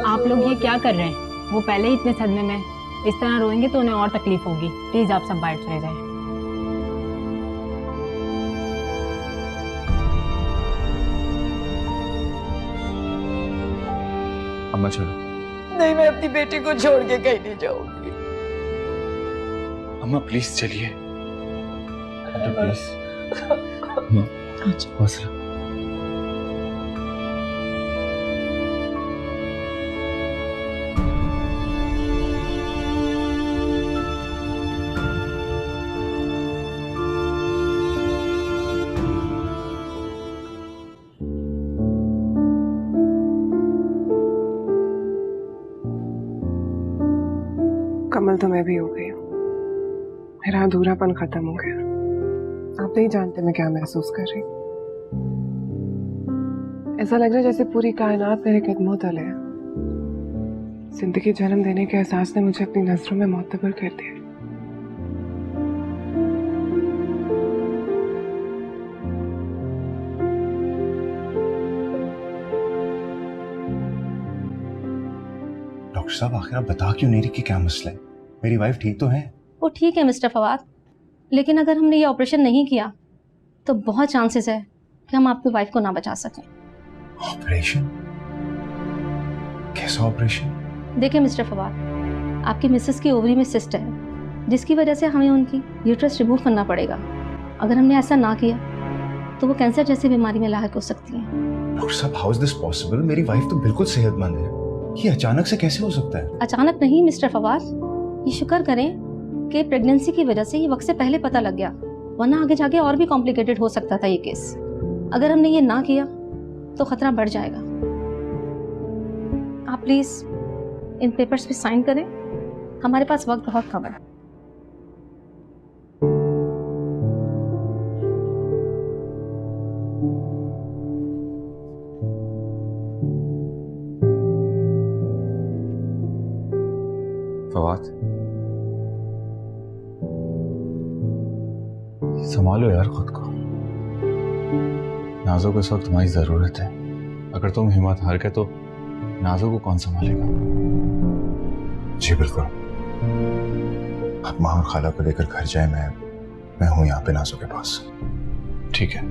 आप लोग ये क्या कर रहे हैं? वो पहले ही इतने सदमे में, इस तरह रोएंगे तो उन्हें और तकलीफ होगी। प्लीज आप सब बाहर चले जाएं। अम्मा चलो। नहीं, मैं अपनी बेटी को छोड़ के कहीं नहीं जाऊंगी। अम्मा प्लीज चलिए, प्लीज। अम्मा हौसला। कमल तो मैं भी हो गई हूँ, मेरा अधूरापन खत्म हो गया। आप नहीं जानते मैं क्या महसूस कर रही हूँ। ऐसा लग रहा है जैसे पूरी कायनात मेरे कदमों तले है। जिंदगी जन्म देने के एहसास ने मुझे अपनी नजरों में मोतबर कर दिया। डॉक्टर साहब आखिर आप बता क्यों नहीं रही कि क्या मसला है? मेरी वाइफ ठीक तो है? वो ठीक है मिस्टर फवाद, लेकिन अगर हमने ये ऑपरेशन नहीं किया तो बहुत चांसेस है कि हम आपकी वाइफ को ना बचा सकें। ऑपरेशन? कैसा ऑपरेशन? देखिए मिस्टर फवाद, आपकी मिसेस की ओवरी में सिस्ट है, जिसकी वजह से हमें उनकी यूट्रस रिमूव करना पड़ेगा। अगर हमने ऐसा ना किया तो वो कैंसर जैसी बीमारी में लायक हो सकती हैं। डॉक्टर साहब हाउ इज दिस पॉसिबल? मेरी वाइफ तो बिल्कुल सेहतमंद है, ये अचानक से कैसे हो सकता है? अचानक नहीं मिस्टर फवाद, ये शुक्र करें कि प्रेगनेंसी की वजह से ये वक्त से पहले पता लग गया, वरना आगे जाके और भी कॉम्प्लिकेटेड हो सकता था ये केस। अगर हमने ये ना किया तो खतरा बढ़ जाएगा। आप प्लीज इन पेपर्स पे साइन करें, हमारे पास वक्त बहुत कम है। फवाद संभालो यार खुद को, नाजो को इस वक्त तुम्हारी जरूरत है। अगर तुम हिम्मत हार गए तो नाजो को कौन संभालेगा? जी बिल्कुल, आप माँ और खाला को लेकर घर जाए, मैं हूं यहाँ पे नाजो के पास। ठीक है,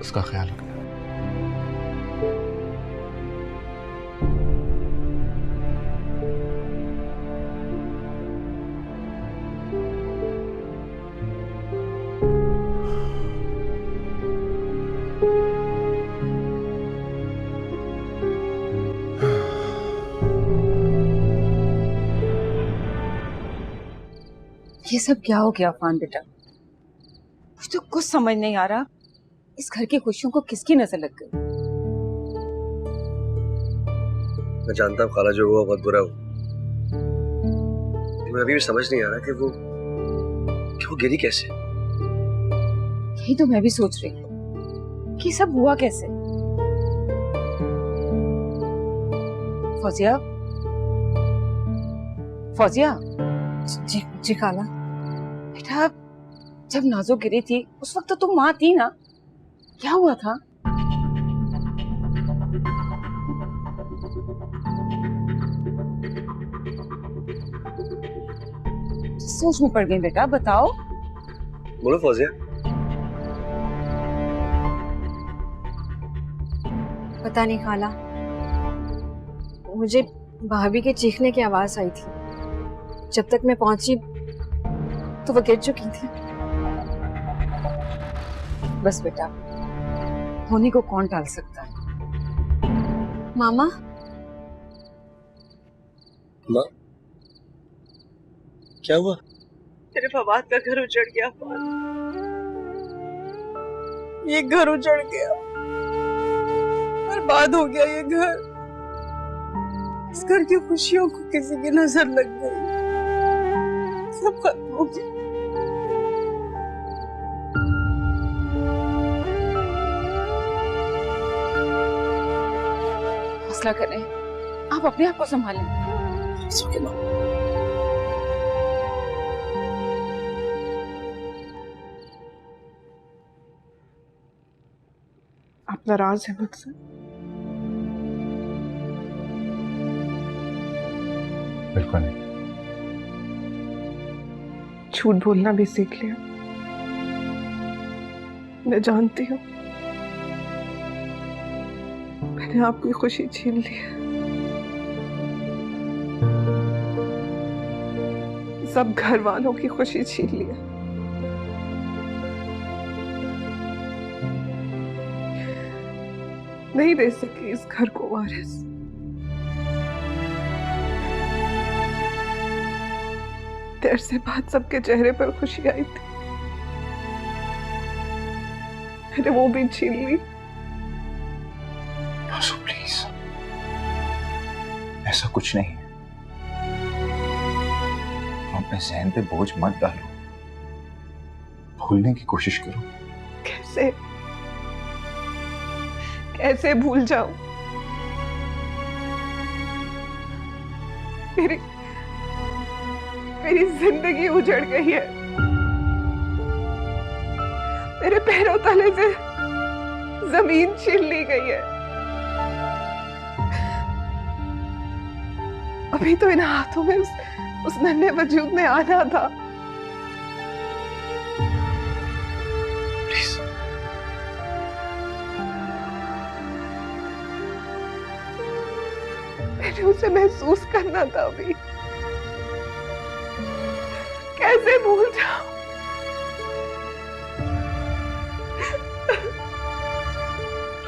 उसका ख्याल रखना। ये सब क्या हो गया अफान बेटा? मुझे तो कुछ समझ नहीं आ रहा, इस घर की खुशियों को किसकी नजर लग गई? मैं जानता हूँ खाला जो हुआ बहुत बुरा हुआ, मैं अभी भी समझ नहीं आ रहा कि वो गिरी कैसे। यही तो मैं भी सोच रही हूँ कि सब हुआ कैसे। फौजिया, फौजिया। जी जी खाला। बेटा जब नाजो गिरी थी उस वक्त तो तुम माँ थी ना, क्या हुआ था? सोच में पड़ गई बेटा, बताओ। बोलो फौजिया। पता नहीं खाला, मुझे भाभी के चीखने की आवाज आई थी। जब तक मैं पहुंची तो वो गिर चुकी थी। बस बेटा, होने को कौन टाल सकता है। मामा, माँ क्या हुआ? तेरे फवाद का घर उजड़ गया। ये घर उजड़ गया, बर्बाद हो गया ये घर। इस घर की खुशियों को किसी की नजर लग गई, सब खत्म हो गया। हौसला करें, आप अपने आप को संभालें। आप नाराज हैं मुझसे? बिल्कुल नहीं। झूठ बोलना भी सीख लिया। मैं जानती हूँ मैंने आपकी खुशी छीन ली है। सब घर वालों की खुशी छीन ली है। नहीं दे सकी इस घर को वारिस। देर से बाद सबके चेहरे पर खुशी आई थी, मैंने वो भी छीन ली। आंसू प्लीज, ऐसा कुछ नहीं है। अपने जहन पे बोझ मत डालो, भूलने की कोशिश करो। कैसे कैसे भूल जाऊं? मेरी जिंदगी उजड़ गई है। मेरे पैरों तले से जमीन छीन ली गई है। अभी तो इन हाथों में उस नन्हे वजूद ने आना था। प्लीज मैंने उसे महसूस करना था। अभी कैसे भूल जाऊं?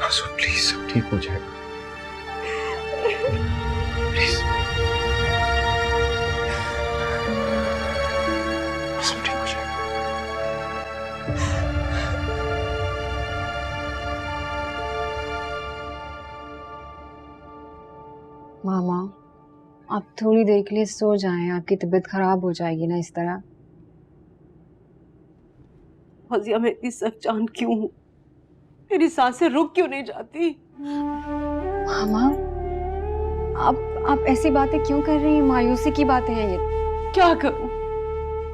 आंसू प्लीज, सब ठीक हो जाएगा। प्लीज सब ठीक हो जाएगा। मामा, आप थोड़ी देर के लिए सो जाएं, आपकी तबीयत खराब हो जाएगी ना इस तरह। फौजिया, मैं इतनी सख्त क्यों हूँ? मेरी सांसें रुक क्यों नहीं जाती? मामा, आप ऐसी बातें क्यों कर रही हैं? मायूसी की बातें हैं ये। क्या करूं,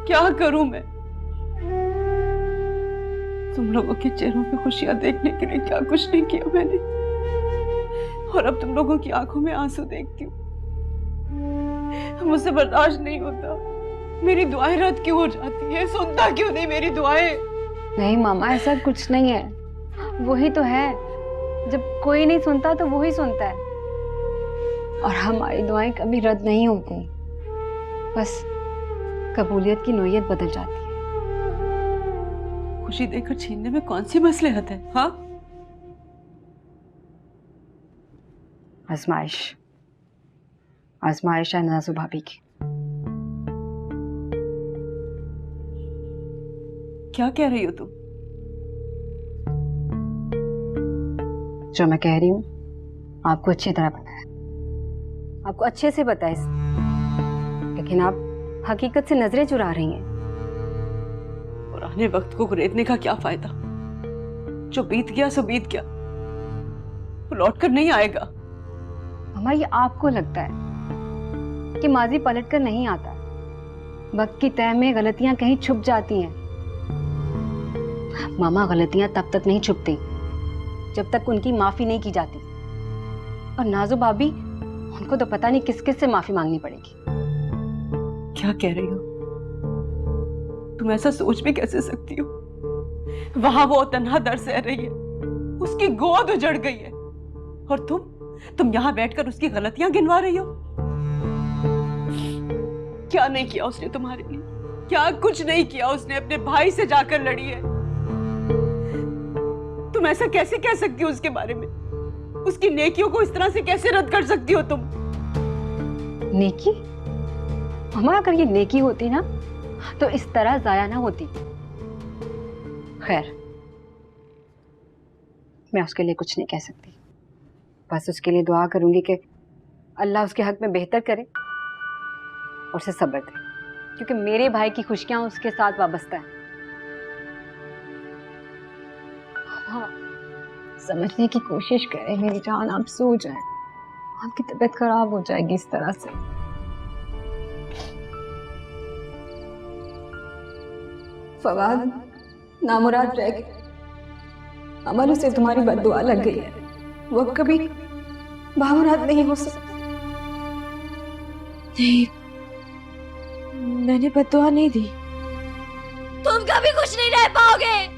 क्या करूं मैं? तुम लोगों के चेहरों पे खुशियां देखने के लिए क्या कुछ नहीं किया मैंने, और अब तुम लोगों की आंखों में आंसू देखती हूँ। मुझसे बर्दाश्त नहीं होता। मेरी दुआएं रद्द क्यों हो जाती है? सुनता क्यों नहीं मेरी दुआएं? नहीं मामा, ऐसा कुछ नहीं है। वही तो है, जब कोई नहीं सुनता तो वही सुनता है। और हमारी दुआएं कभी रद्द नहीं होती, बस कबूलियत की नोयत बदल जाती है। खुशी देकर छीनने में कौन सी मसलहत है? हाँ, आजमाइश, आजमाइश है नाजू भाभी की। क्या कह रही हो तुम? जो मैं कह रही हूँ आपको अच्छी तरह पता है, आपको अच्छे से पता है, लेकिन आप हकीकत से नजरें चुरा रही हैं। पुराने वक्त को कुरेदने का क्या फायदा? जो बीत गया सो बीत गया, वो लौट कर नहीं आएगा। मामा, ये आपको लगता है कि माजी पलट कर नहीं आता। वक्त की तह में गलतियां कहीं छुप जाती हैं। मामा, गलतियां तब तक नहीं छुपती जब तक उनकी माफी नहीं की जाती। और नाजो भाभी, उनको तो पता नहीं किस किस से माफी मांगनी पड़ेगी। क्या कह रही हो तुम? ऐसा सोच भी कैसे सकती हो? वहां वो तन्हा दर सह रही है, उसकी गोद उजड़ गई है, और तुम यहाँ बैठकर उसकी गलतियां गिनवा रही हो। क्या नहीं किया उसने तुम्हारे लिए? क्या कुछ नहीं किया उसने? अपने भाई से जाकर लड़ी है। तुम ऐसा कैसे कह सकती हो उसके बारे में? उसकी नेकियों को इस तरह से कैसे रद्द कर सकती हो तुम? नेकी? मम्मा, अगर ये नेकी होती ना तो इस तरह जाया ना होती। खैर, मैं उसके लिए कुछ नहीं कह सकती, बस उसके लिए दुआ करूंगी कि अल्लाह उसके हक में बेहतर करे और उसे सब्र दे, क्योंकि मेरे भाई की खुशियां उसके साथ वाबस्ता है। हाँ, समझने की कोशिश करें मेरी जान, आप सो जाए, आपकी तबीयत खराब हो जाएगी इस तरह से। फवाद नामुराद रह गए, अमल से तुम्हारी बद्दुआ लग गई है, वो कभी बामुराद नहीं हो सकती। नहीं, मैंने बद्दुआ नहीं दी। तुम कभी खुश नहीं रह पाओगे।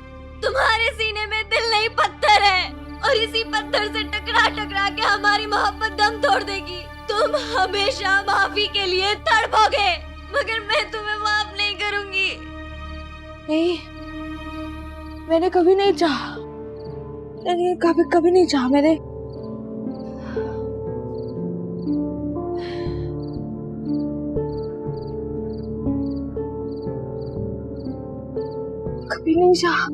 तुम्हारे सीने में दिल नहीं पत्थर है, और इसी पत्थर से टकरा टकरा के हमारी मोहब्बत दम तोड़ देगी। तुम हमेशा माफी के लिए तड़पोगे, मगर मैं तुम्हें माफ नहीं करूंगी। नहीं, मैंने कभी नहीं चाहा, मैंने कभी नहीं चाहा। मैंने कभी नहीं चाहा।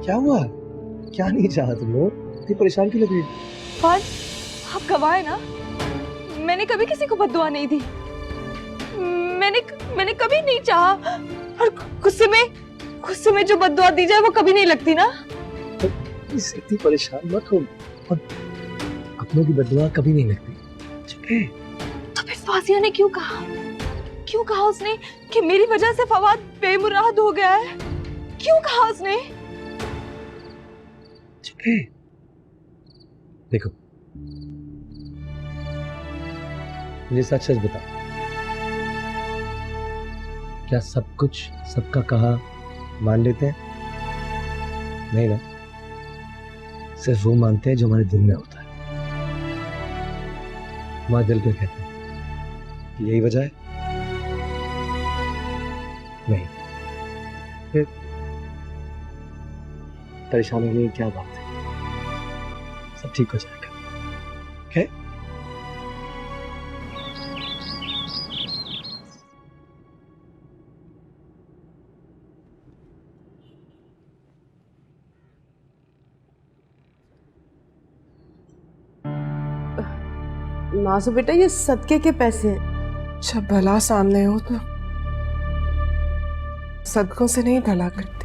क्या हुआ? क्या नहीं चाहा तुम लोग? इतनी परेशान क्यों लग रही? आप गवाह है ना, मैंने कभी किसी को बद्दुआ नहीं दी। मैंने कभी नहीं चाहा, और गुस्से में जो बद्दुआ दी जाए वो कभी नहीं लगती ना। तो इतनी परेशान मत हो, और अपनों की बद्दुआ कभी नहीं लगती। तो फिर फाजिया ने क्यों कहा उसने कि मेरी वजह से फवाद बेमुराद हो गया है? क्यों कहा उसने? देखो, मुझे सच सच बता, क्या सब कुछ सबका कहा मान लेते हैं? नहीं ना, सिर्फ वो मानते हैं जो हमारे दिल में होता है। हमारा दिल क्या कहता है? यही वजह है? नहीं, फिर परेशान होने की क्या बात है? सब ठीक हो जाएगा। ओके? नाज़ो बेटा, ये सदके के पैसे हैं। जब भला सामने हो तो सदकों से नहीं भला करती।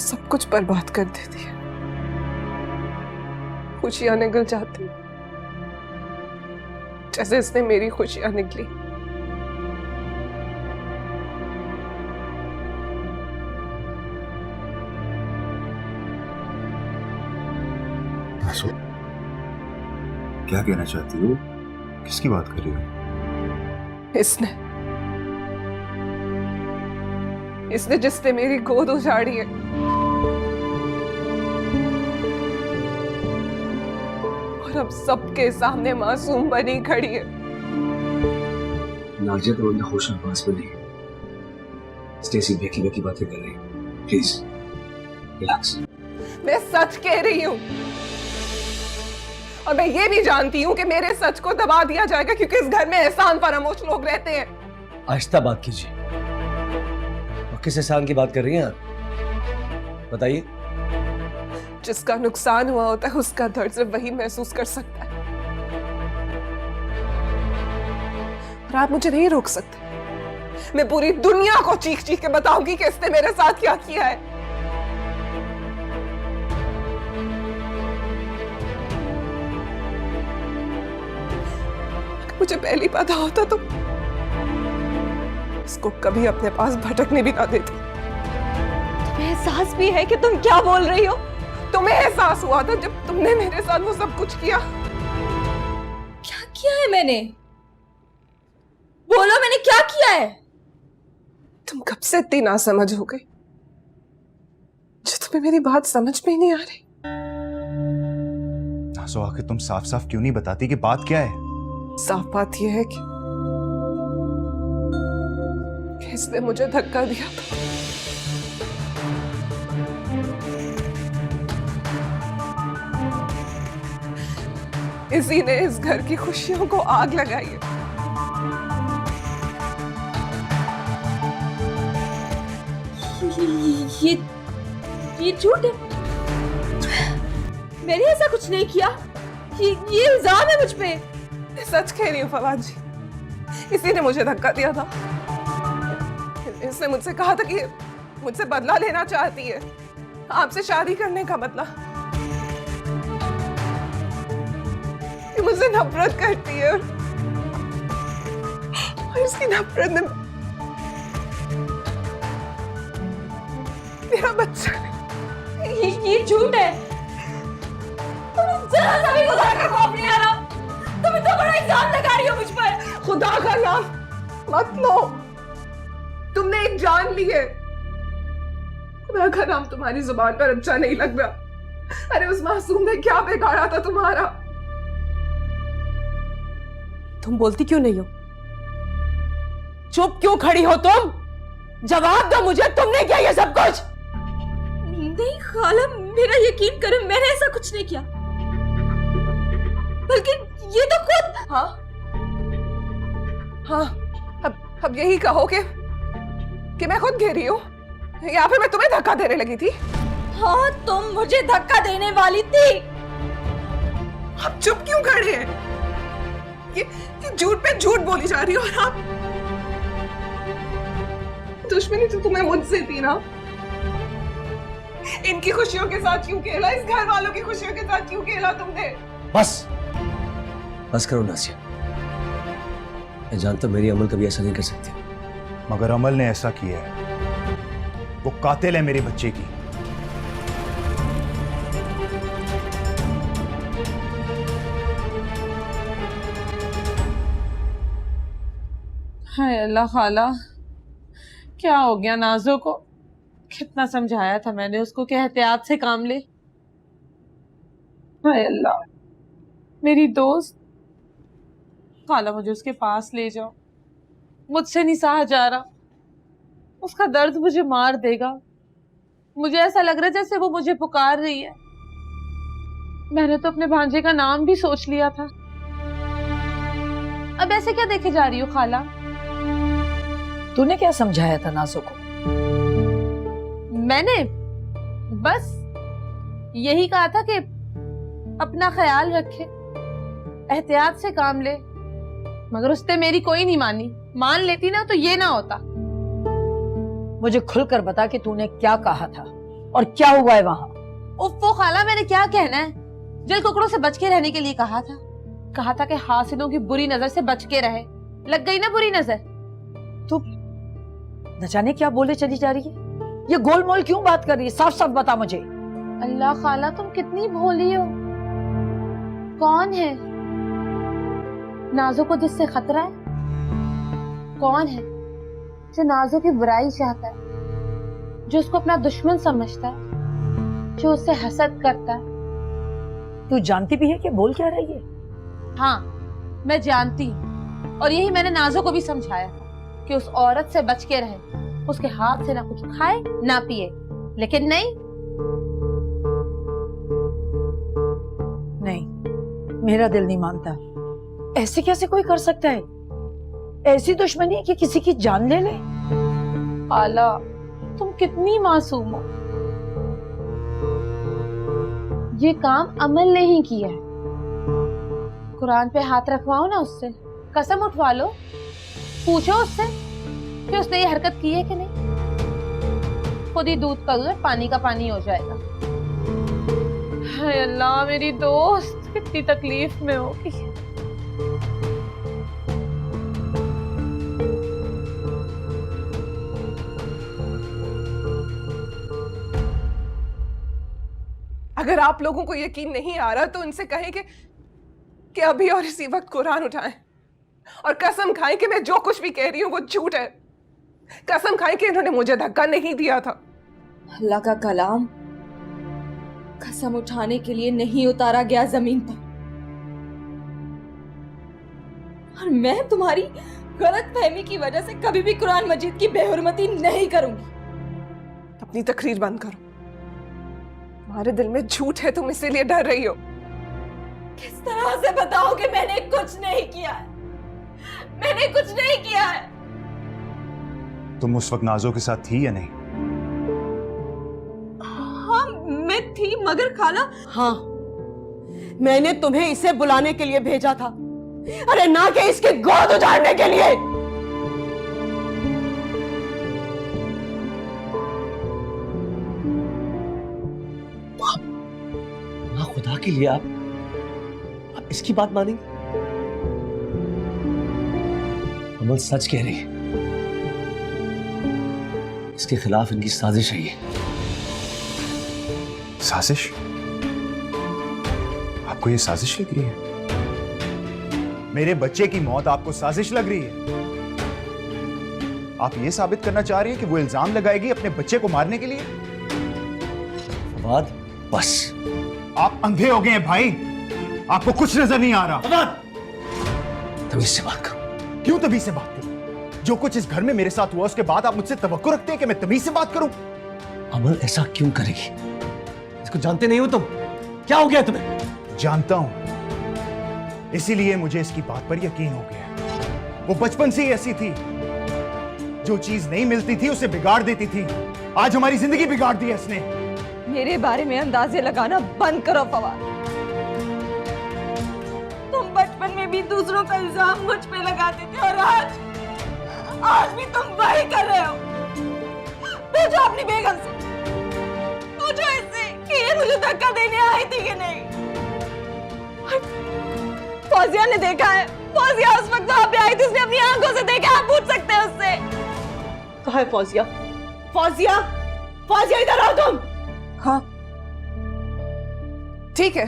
सब कुछ बर्बाद कर देती है, खुशियां निकल जाती जैसे इसने मेरी खुशियां निकली। क्या कहना चाहती हो? किसकी बात कर रही हो? इसने जिसने मेरी गोद उजाड़ी है, और अब सबके सामने मासूम बनी खड़ी है। नाजिया तो बंदा होश आवाज में नहीं, स्टेसी बेकी बेकी बातें कर रही है। Please relax. मैं सच कह रही हूँ, और मैं ये भी जानती हूँ कि मेरे सच को दबा दिया जाएगा, क्योंकि इस घर में एहसान फरामोश लोग रहते हैं। आहिस्ता बात कीजिए। और किस एहसान की बात कर रही हैं आप? बताइए। जिसका नुकसान हुआ होता है उसका दर्द सिर्फ वही महसूस कर सकता है, और आप मुझे नहीं रोक सकते। मैं पूरी दुनिया को चीख चीख के बताऊंगी कि इसने मेरे साथ क्या किया है। मुझे पहले पता होता तो इसको कभी अपने पास भटकने भी ना देती। तुम्हें एहसास भी है कि तुम क्या बोल रही हो? तुम्हें एहसास हुआ था जब तुमने मेरे साथ वो सब कुछ किया? क्या किया है मैंने? बोलो, मैंने क्या किया है? तुम कब से इतनी नासमझ हो गई जो तुम्हें मेरी बात समझ में ही नहीं आ रही? नाज़ो, आखिर तुम साफ साफ क्यों नहीं बताती कि बात क्या है? साफ बात यह है कि इसने मुझे धक्का दिया था। इसी ने इस घर की खुशियों को आग लगाई है। ये झूठ है। मैंने ऐसा कुछ नहीं किया। ये इल्जाम है मुझ पे। सच कह रही हूँ फवाद जी, इसी ने मुझे धक्का दिया था। इसने मुझसे कहा था कि मुझसे बदला लेना चाहती है, आपसे शादी करने का बदला, कि मुझसे नफरत करती है और इसकी नफरत ने मेरा बच्चा ये झूठ है। तुम जरा सा भी खुदा का खौफ नहीं आ रहा। तुम इतना बड़ा इल्जाम लगा रही हो मुझ पर। खुदा का नाम मत लो, तुमने एक जान ली है। खुदा का नाम तुम्हारी जुबान पर अच्छा नहीं लग रहा। अरे उस मासूम ने क्या बिगाड़ा था तुम्हारा? तुम बोलती क्यों नहीं हो? चुप क्यों खड़ी हो तुम? जवाब दो मुझे, तुमने किया ये सब कुछ? नहीं खाला, मेरा यकीन करो, मैंने ऐसा कुछ नहीं किया। बल्कि ये तो खुद। हाँ हाँ, अब यही कहो कि मैं खुद घेरी हूँ या फिर मैं तुम्हें धक्का देने लगी थी? हाँ, तुम मुझे धक्का देने वाली थी। अब चुप क्यों खड़े हैं? ये झूठ पे झूठ बोली जा रही हो। और आप, दुश्मनी तो तुम्हें मुझसे थी ना? इनकी खुशियों के साथ क्यों खेला? इस घर वालों की खुशियों के साथ क्यों खेला तुमने? बस करो नासिया। मैं जानता हूं मेरी अमल कभी ऐसा नहीं कर सकती, मगर अमल ने ऐसा किया है। वो कातिल है मेरे बच्चे की। हाय अल्लाह खाला, क्या हो गया नाज़ो को? कितना समझाया था मैंने उसको कि एहतियात से काम ले। हाय अल्लाह, मेरी दोस्त। खाला मुझे उसके पास ले जाओ, मुझसे नहीं सहा जा रहा। उसका दर्द मुझे मार देगा। मुझे ऐसा लग रहा है जैसे वो मुझे पुकार रही है। मैंने तो अपने भांजे का नाम भी सोच लिया था। अब ऐसे क्या देखे जा रही हो खाला? तूने क्या समझाया था नाज़ो को? मैंने बस यही कहा था कि अपना ख्याल रखे, एहतियात से काम ले। मगर उसने मेरी कोई नहीं मानी। मान लेती ना तो ये ना होता। मुझे खुलकर बता कि तूने क्या कहा था और क्या हुआ है वहां। उफ़्फ़ो खाला, मैंने क्या कहना है? जल कुकड़ों से बच के रहने के लिए कहा था कि हासिदों की बुरी नजर से बच के रहे। लग गई ना बुरी नजर? तू न जाने क्या बोले चली जा रही है। ये गोलमोल क्यों बात कर रही है? साफ साफ बता मुझे। अल्लाह खाला, तुम कितनी भोली हो। कौन है नाज़ो को जिससे खतरा है? कौन है जो नाज़ो की बुराई चाहता है, जो उसको अपना दुश्मन समझता है, जो उससे हसद करता है? तू जानती भी है कि बोल क्या रही है? हाँ, मैं जानती हूँ। और यही मैंने नाज़ो को भी समझाया था कि उस औरत से बच के रहे, उसके हाथ से ना कुछ खाए ना पिए। लेकिन नहीं, मेरा दिल नहीं मानता। ऐसे कैसे कोई कर सकता है? ऐसी दुश्मनी है कि किसी की जान ले ले। आला, तुम कितनी मासूम हो। ये काम अमल ने ही किया है। कुरान पे हाथ रखवाओ ना उससे, कसम उठवा लो, पूछो उससे कि उसने ये हरकत की है कि नहीं। खुद ही दूध का दूध, पानी का पानी हो जाएगा। हाय अल्लाह, मेरी दोस्त कितनी तकलीफ में होगी। अगर आप लोगों को यकीन नहीं आ रहा तो उनसे कहें कि अभी और इसी वक्त कुरान उठाएं और कसम खाएं कि मैं जो कुछ भी कह रही हूं वो झूठ है। कसम खाएं कि इन्होंने मुझे धक्का नहीं दिया था। अल्लाह का कलाम कसम उठाने के लिए नहीं उतारा गया जमीन पर, और मैं तुम्हारी गलत फहमी की वजह से कभी भी कुरान मजीद की बेहुरमती नहीं करूंगी। अपनी तकरीर बंद करो। तुम्हारे दिल में झूठ है, तुम इसीलिए डर रही हो। किस तरह से बताओ कि मैंने कुछ नहीं किया है? मैंने कुछ नहीं किया है। तुम उस वक्त नाजो के साथ थी या नहीं? हाँ मैं थी, मगर खाला। हाँ, मैंने तुम्हें इसे बुलाने के लिए भेजा था, अरे ना कि इसकी गोद उजाड़ने के लिए। ना खुदा के लिए आप इसकी बात मानेंगे? अमल सच कह रही है, इसके खिलाफ इनकी साजिश है ये। साजिश? आपको ये साजिश लग रही है? मेरे बच्चे की मौत आपको साजिश लग रही है? आप ये साबित करना चाह रही हैं कि वो इल्जाम लगाएगी अपने बच्चे को मारने के लिए? फवाद बस, आप अंधे हो गए हैं भाई, आपको कुछ नजर नहीं आ रहा। फवाद तमीज से बात करो। क्यों तमीज से बात करूं? जो कुछ इस घर में मेरे साथ हुआ उसके बाद आप मुझसे तवक्को रखते हैं कि मैं तमीज से बात करूं? अमल ऐसा क्यों करेगी? इसको जानते नहीं हो तुम? क्या हो गया तुम्हें? जानता हूं, इसीलिए मुझे इसकी बात पर यकीन हो गया। वो बचपन से ही ऐसी थी, जो चीज नहीं मिलती थी उसे बिगाड़ देती थी। आज हमारी जिंदगी बिगाड़ दी है इसने। मेरे बारे में अंदाजे लगाना बंद करो फवाद। तुम बचपन में भी दूसरों का इल्जाम मुझ पे लगाते थे और आज भी तुम वही कर रहे हो। पूछो अपनी बेगम से, पूछो इससे कि ये मुझे धक्का देने आई थी कि नहीं। फौजिया ने देखा है, फौजिया उस वक्त वहां पे आई थी, उसने अपनी आंखों से देखा। आप पूछ सकते हैं उससे। कहाँ है फौजिया? फौजिया, फौजिया इधर आओ तुम। हाँ ठीक है,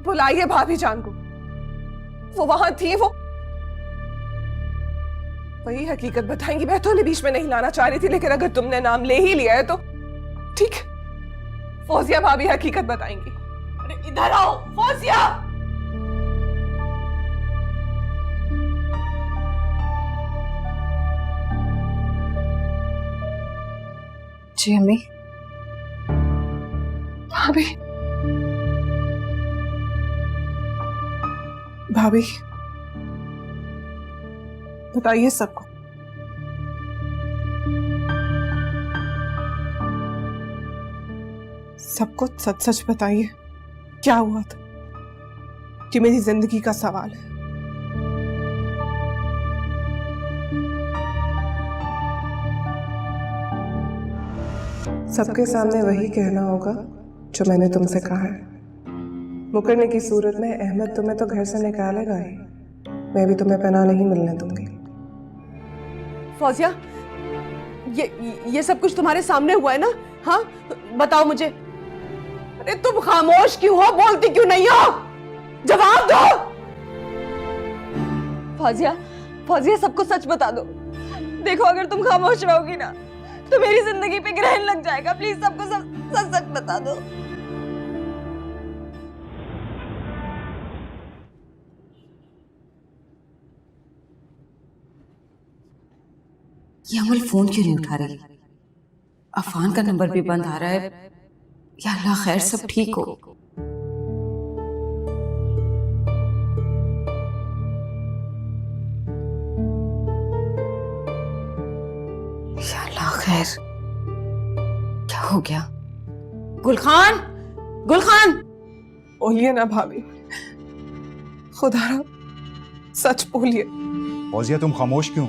बुलाइए भाभी जान को। वो वहां थी, वो वही हकीकत बताएंगी। मैं तो उन्हें बीच में नहीं लाना चाह रही थी, लेकिन अगर तुमने नाम ले ही लिया है तो ठीक है, फौजिया भाभी हकीकत बताएंगी। अरे इधर आओ फौजिया। जी अम्मी। भाभी, भाभी बताइए सबको। सबको सच सच बताइए, क्या हुआ था? कि मेरी जिंदगी का सवाल है। सबके सामने वही कहना होगा जो मैंने तुमसे कहा है। मुकरने की सूरत में अहमद तुम्हें तो घर से निकालेगा ही, मैं भी तुम्हें पनाह नहीं मिलने दूंगी। फौजिया, ये सब कुछ तुम्हारे सामने हुआ है ना? हाँ बताओ मुझे। अरे तुम खामोश क्यों हो, बोलती क्यों नहीं हो? जवाब दो। फौजिया, फौजिया सबको सच बता दो। देखो अगर तुम खामोश रहोगी ना तो मेरी जिंदगी पे ग्रहण लग जाएगा। प्लीज सबको सच सच बता दो। ये अमल फोन क्यों नहीं उठा रही? अफान का नंबर भी बंद आ रहा है। या अल्लाह खैर सब ठीक हो। या अल्लाह खैर, क्या हो गया? गुलखान, गुलखान बोलिए ना भाभी, खुदा सच बोलिए। फौजिया तुम खामोश क्यों?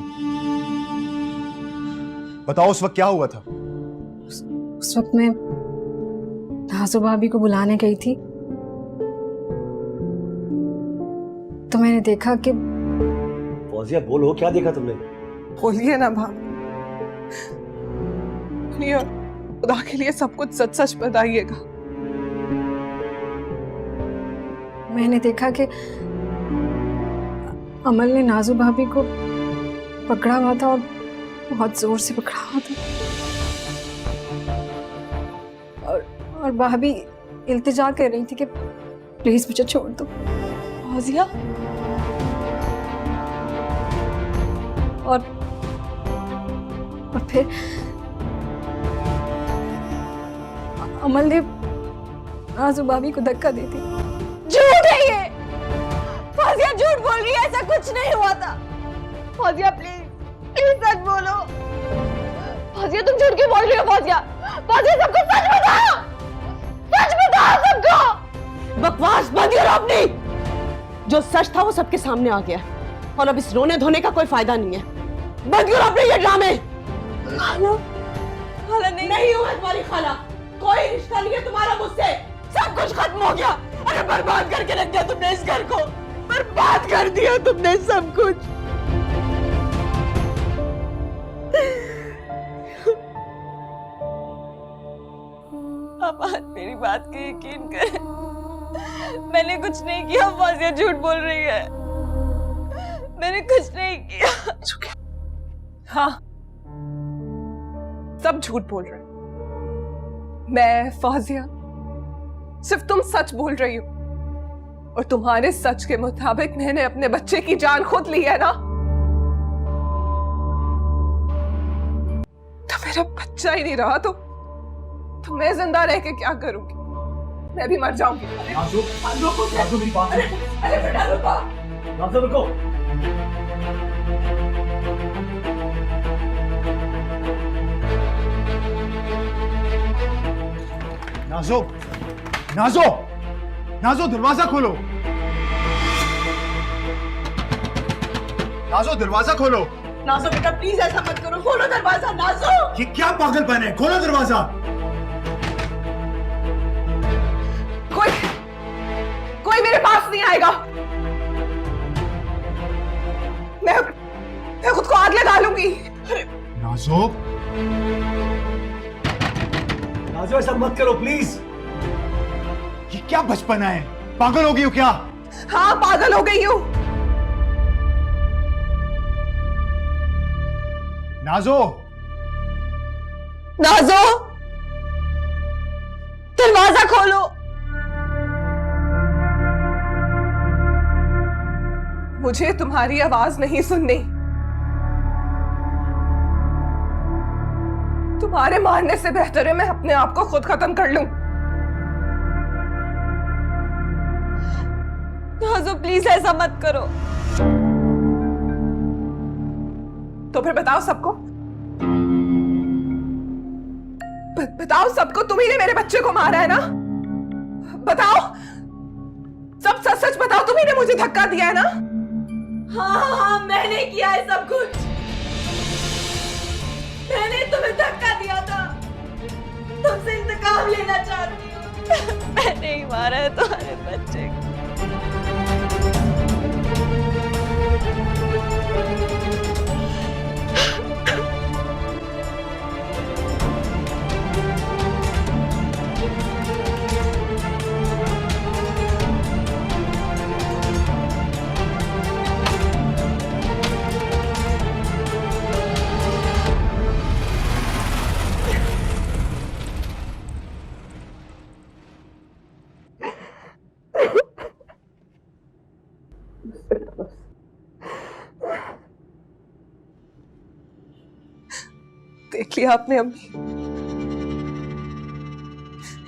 बताओ उस वक्त क्या हुआ था? उस वक्त मैं नाज़ो भाभी को बुलाने गई थी तो मैंने देखा कि। फौजिया बोलो, क्या देखा तुमने? बोलिए ना भाभी, बोलिए। खुदा के लिए सब कुछ सच सच बताइएगा। मैंने देखा कि अमल ने नाजू भाभी को पकड़ा हुआ था और बहुत जोर से पकड़ा हुआ था, और भाभी इल्तिजा कर रही थी कि प्लीज मुझे छोड़ दो। फौजिया, और फिर अमल ने नाजू भाभी को धक्का दी थी। झूठ है ये। फौजिया झूठ बोल रही है, ऐसा कुछ नहीं हुआ था। फौजिया प्लीज प्लीज सच बोलो। फौजिया तुम झूठ क्यों बोल रही हो? फौजिया फौजिया सबको सच बताओ, सच बताओ सबको। बकवास बंद करो अपनी। जो सच था वो सबके सामने आ गया और अब इस रोने धोने का कोई फायदा नहीं है। बंद करो अपने ये ड्रामे। खाला, खाला नहीं हूँ मैं तुम्हारी खाला, कोई रिश्ता नहीं है तुम्हारा मुझसे। सब कुछ खत्म हो गया। अरे बर्बाद करके रख दिया तुमने इस घर को, बर्बाद कर दिया तुमने सब कुछ। आप आज मेरी बात का यकीन करें, मैंने कुछ नहीं किया। फौजिया झूठ बोल रही है, मैंने कुछ नहीं किया। हाँ, सब झूठ बोल रहे हैं। मैं फौजिया, सिर्फ तुम सच बोल रही हो, और तुम्हारे सच के मुताबिक मैंने अपने बच्चे की जान खुद ली है ना। तो मेरा बच्चा ही नहीं रहा तो मैं जिंदा रह के क्या करूंगी? मैं भी मर जाऊंगी। नाज़ो, मेरी बात सुनो। अरे बेटा रुको। नाज़ो रुको। नाज़ो, नाज़ो, नाज़ो दरवाजा खोलो। नाज़ो दरवाजा खोलो। नाज़ो बेटा प्लीज ऐसा मत करो, खोलो दरवाजा। नाज़ो, ये क्या पागलपन है? खोलो दरवाजा। कोई मेरे पास नहीं आएगा। मैं खुद को आग लगा लूंगी। नाज़ो, नाज़ो ऐसा मत करो प्लीज। ये क्या बचपना है? पागल हो गई हो क्या? हाँ पागल हो गई हूँ। नाज़ो, नाज़ो दरवाजा खोलो। मुझे तुम्हारी आवाज नहीं सुननी। तुम्हारे मारने से बेहतर है मैं अपने आप को खुद खत्म कर लूं। नाज़ो प्लीज ऐसा मत करो। तो फिर बताओ सबको, बताओ सबको, तुम ही ने मेरे बच्चे को मारा है ना? बताओ, सब सच सच बताओ, तुम ही ने मुझे धक्का दिया है ना? हाँ, मैंने किया है सब कुछ। मैंने तुम्हें धक्का दिया था, तुमसे इंतकाम लेना चाहती हूँ। मैंने ही मारा है तुम्हारे बच्चे को। देख लिया आपने अम्मी,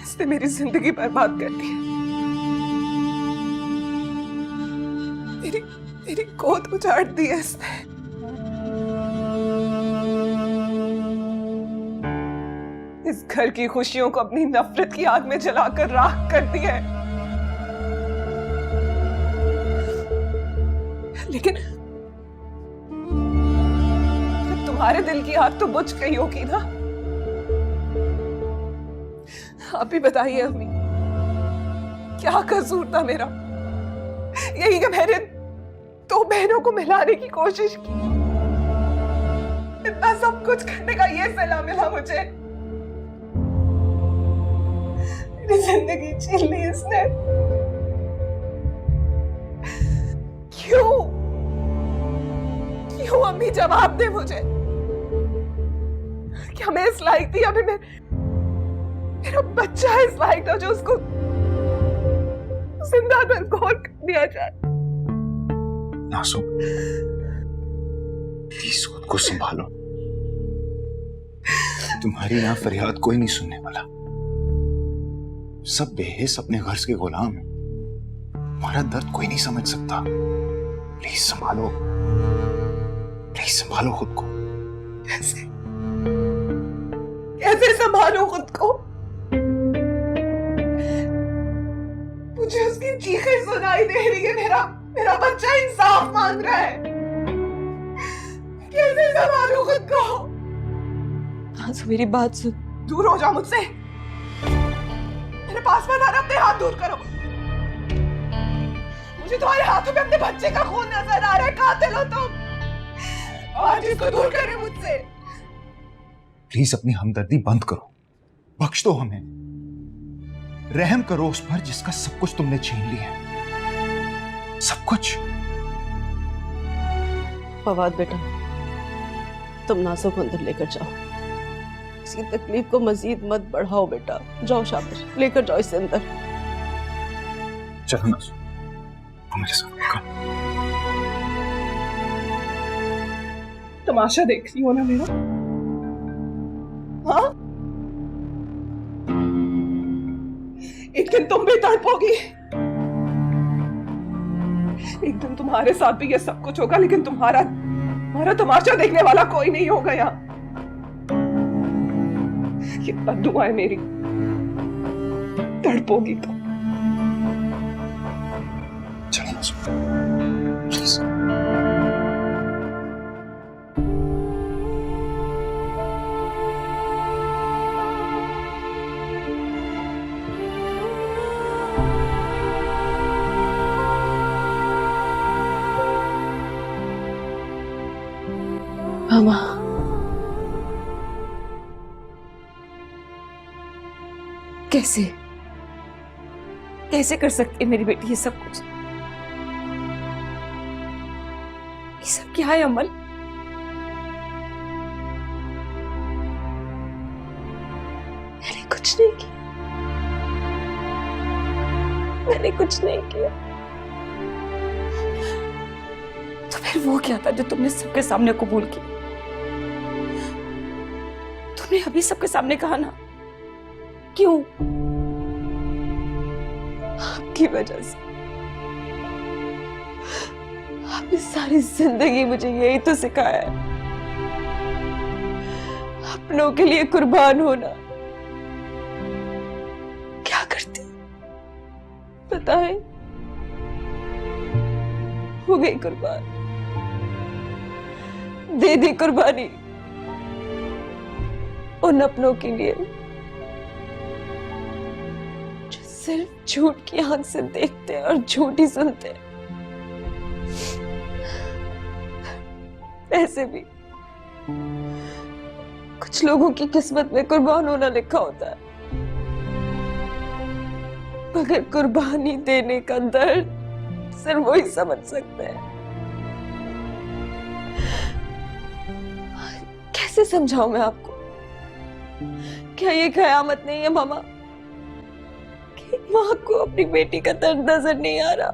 इसने मेरी जिंदगी बर्बाद कर दी। मेरी गोद उजाड़ दी है इसने। इस घर की खुशियों को अपनी नफरत की आग में जलाकर राख कर दिया है। लेकिन तुम्हारे दिल की आग तो बुझ गई होगी ना? आप ही बताइए अम्मी, क्या कसूर था मेरा? यही कि मैंने दो बहनों को मिलाने की कोशिश की। इतना सब कुछ करने का ये सलाह मिला मुझे। मेरी जिंदगी छीन ली इसने। क्यों क्यों अम्मी, जवाब दे मुझे। क्या मैं इस लायक थी? अभी मेरा बच्चा इस लायक था जो उसको जिंदा दरगोर कर दिया जाए? नासु, प्लीज खुद को संभालो। तुम्हारी ना फरियाद कोई नहीं सुनने वाला। सब बेहिस अपने गर्ज के गुलाम हैं। तुम्हारा दर्द कोई नहीं समझ सकता। प्लीज संभालो, प्लीज संभालो खुद को। कैसे कैसे संभालो खुद को? मुझे उसकी चीखें सुनाई दे रही है। मेरा बच्चा इंसाफ मांग रहा है। कैसे संभालूं खुद को? आंसू मेरी बात सुन। दूर हो जाओ मुझसे। मेरे पास मत आना, अपने हाथ दूर करो। मुझे तुम्हारे हाथों में अपने बच्चे का खून नजर आ रहा है। कातिल हो तुम। आज इसको दूर करें मुझसे। प्लीज अपनी हमदर्दी बंद करो। बख्श दो हमें। रहम करो उस पर जिसका सब कुछ तुमने छीन लिया है। सब कुछ। फवाद बेटा, तुम नासो को अंदर लेकर जाओ। इसकी तकलीफ को मजीद मत बढ़ाओ बेटा। जाओ शाबाश, लेकर जाओ इसे अंदर। चलो नासु, तुम मेरे साथ निकल। तमाशा देख रही हो ना मेरा? हाँ, एक दिन तुम भी तड़पोगी। एक दिन तुम्हारे साथ भी ये सब कुछ होगा, लेकिन तुम्हारा तमाशा देखने वाला कोई नहीं होगा यहाँ। ये बद्दुआ है मेरी। तड़पोगी तो। चलो नासु, प्लीज। मामा, कैसे कैसे कर सकती है मेरी बेटी ये सब कुछ? ये सब क्या है अमल? मैंने कुछ नहीं किया। मैंने कुछ नहीं किया। तो फिर वो क्या था जो तुमने सबके सामने कबूल किया? तुमने अभी सबके सामने कहा ना, क्यों? आपकी वजह से। आपने सारी जिंदगी मुझे यही तो सिखाया है, अपनों के लिए कुर्बान होना। क्या करती पता है? हो गई कुर्बान, दे दी कुर्बानी उन अपनों के लिए जो सिर्फ झूठ की आंख से देखते हैं और झूठ ही सुनते हैं। ऐसे भी कुछ लोगों की किस्मत में कुर्बान होना लिखा होता है, मगर कुर्बानी देने का दर्द सिर्फ वही समझ सकते हैं। कैसे समझाऊं मैं आपको? क्या ये कयामत नहीं है मामा कि माँ को अपनी बेटी का दर्द नजर नहीं आ रहा?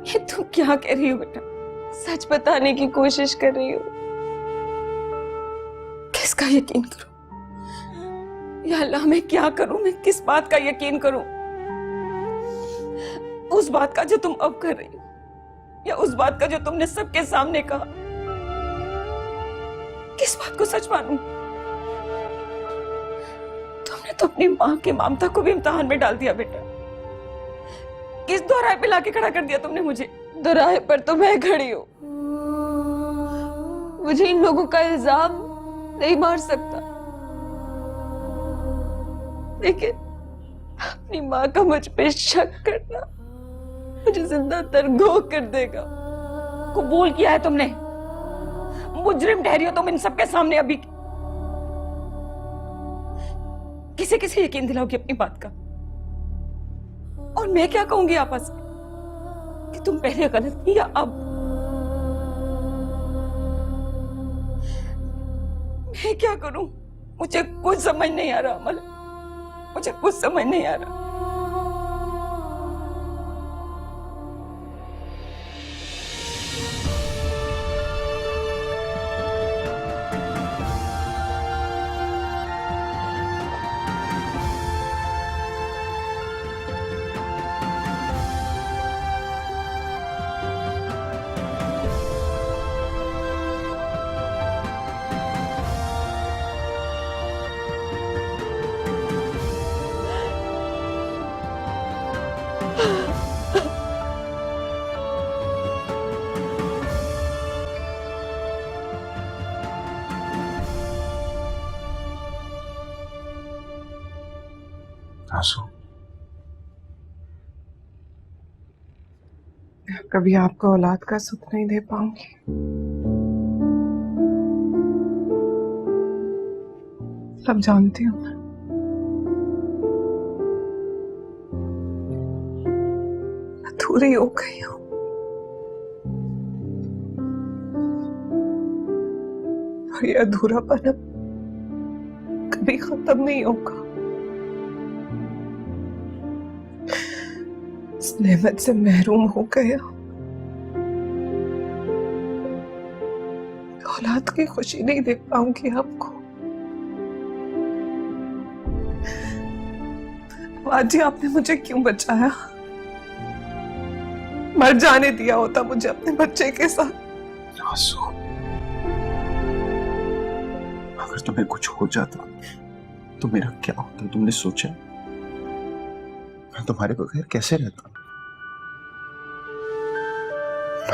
ये तुम क्या कह रही हो बेटा? सच बताने की कोशिश कर रही हूँ। किसका यकीन करूं? या अल्लाह, मैं क्या करूं? मैं किस बात का यकीन करूं? उस बात का जो तुम अब कर रही हो, या उस बात का जो तुमने सबके सामने कहा? किस बात को सच मानूं? तुमने तो अपनी माँ की ममता को भी इम्तिहान में डाल दिया बेटा। किस दोराहे पे लाके खड़ा कर दिया तुमने मुझे? दोराहे पर तो मैं खड़ी हूँ। मुझे इन लोगों का इल्जाम नहीं मार सकता, लेकिन अपनी माँ का मुझ पे शक करना मुझे जिंदा तरगो कर देगा। कबूल किया है तुमने, मुजरिम ठहरी हो तुम इन सबके सामने। अभी किसे किसे यकीन दिलाओगी अपनी बात का? और मैं क्या कहूंगी आपस में कि तुम पहले गलत थी या अब? मैं क्या करूं? मुझे कुछ समझ नहीं आ रहा अमल, मुझे कुछ समझ नहीं आ रहा। आंसू, कभी आपको औलाद का सुख नहीं दे पाऊंगी। सब जानती हूँ मैं। अधूरी हो गई हूँ। और ये अधूरापन अब कभी खत्म नहीं होगा। इस नेमत से महरूम हो गया। औलाद की खुशी नहीं दे पाऊंगी आपको। आज जी आपने मुझे क्यों बचाया? मर जाने दिया होता मुझे अपने बच्चे के साथ। आंसू, अगर तुम्हें कुछ हो जाता तो मेरा क्या होता तुमने सोचा? मैं तुम्हारे बगैर कैसे रहता?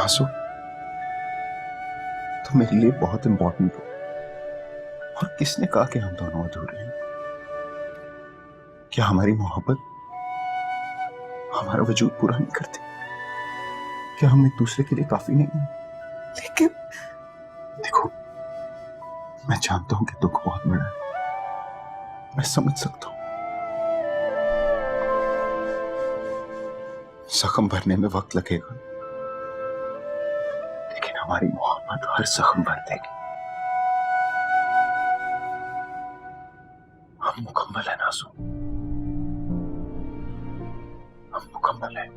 आंसू, तुम मेरे लिए बहुत इंपॉर्टेंट हो। और किसने कहा कि हम दोनों अधूरे हैं? क्या हमारी मोहब्बत हमारा वजूद पूरा नहीं करती? क्या हम एक दूसरे के लिए काफी नहीं है? लेकिन देखो, मैं जानता हूं कि दुख बहुत बड़ा है, मैं समझ सकता हूं। जख्म भरने में वक्त लगेगा, लेकिन हमारी मोहब्बत हर जख्म भर देगी। हम मुकम्मल है नाज़ू, हम मुकम्मल है।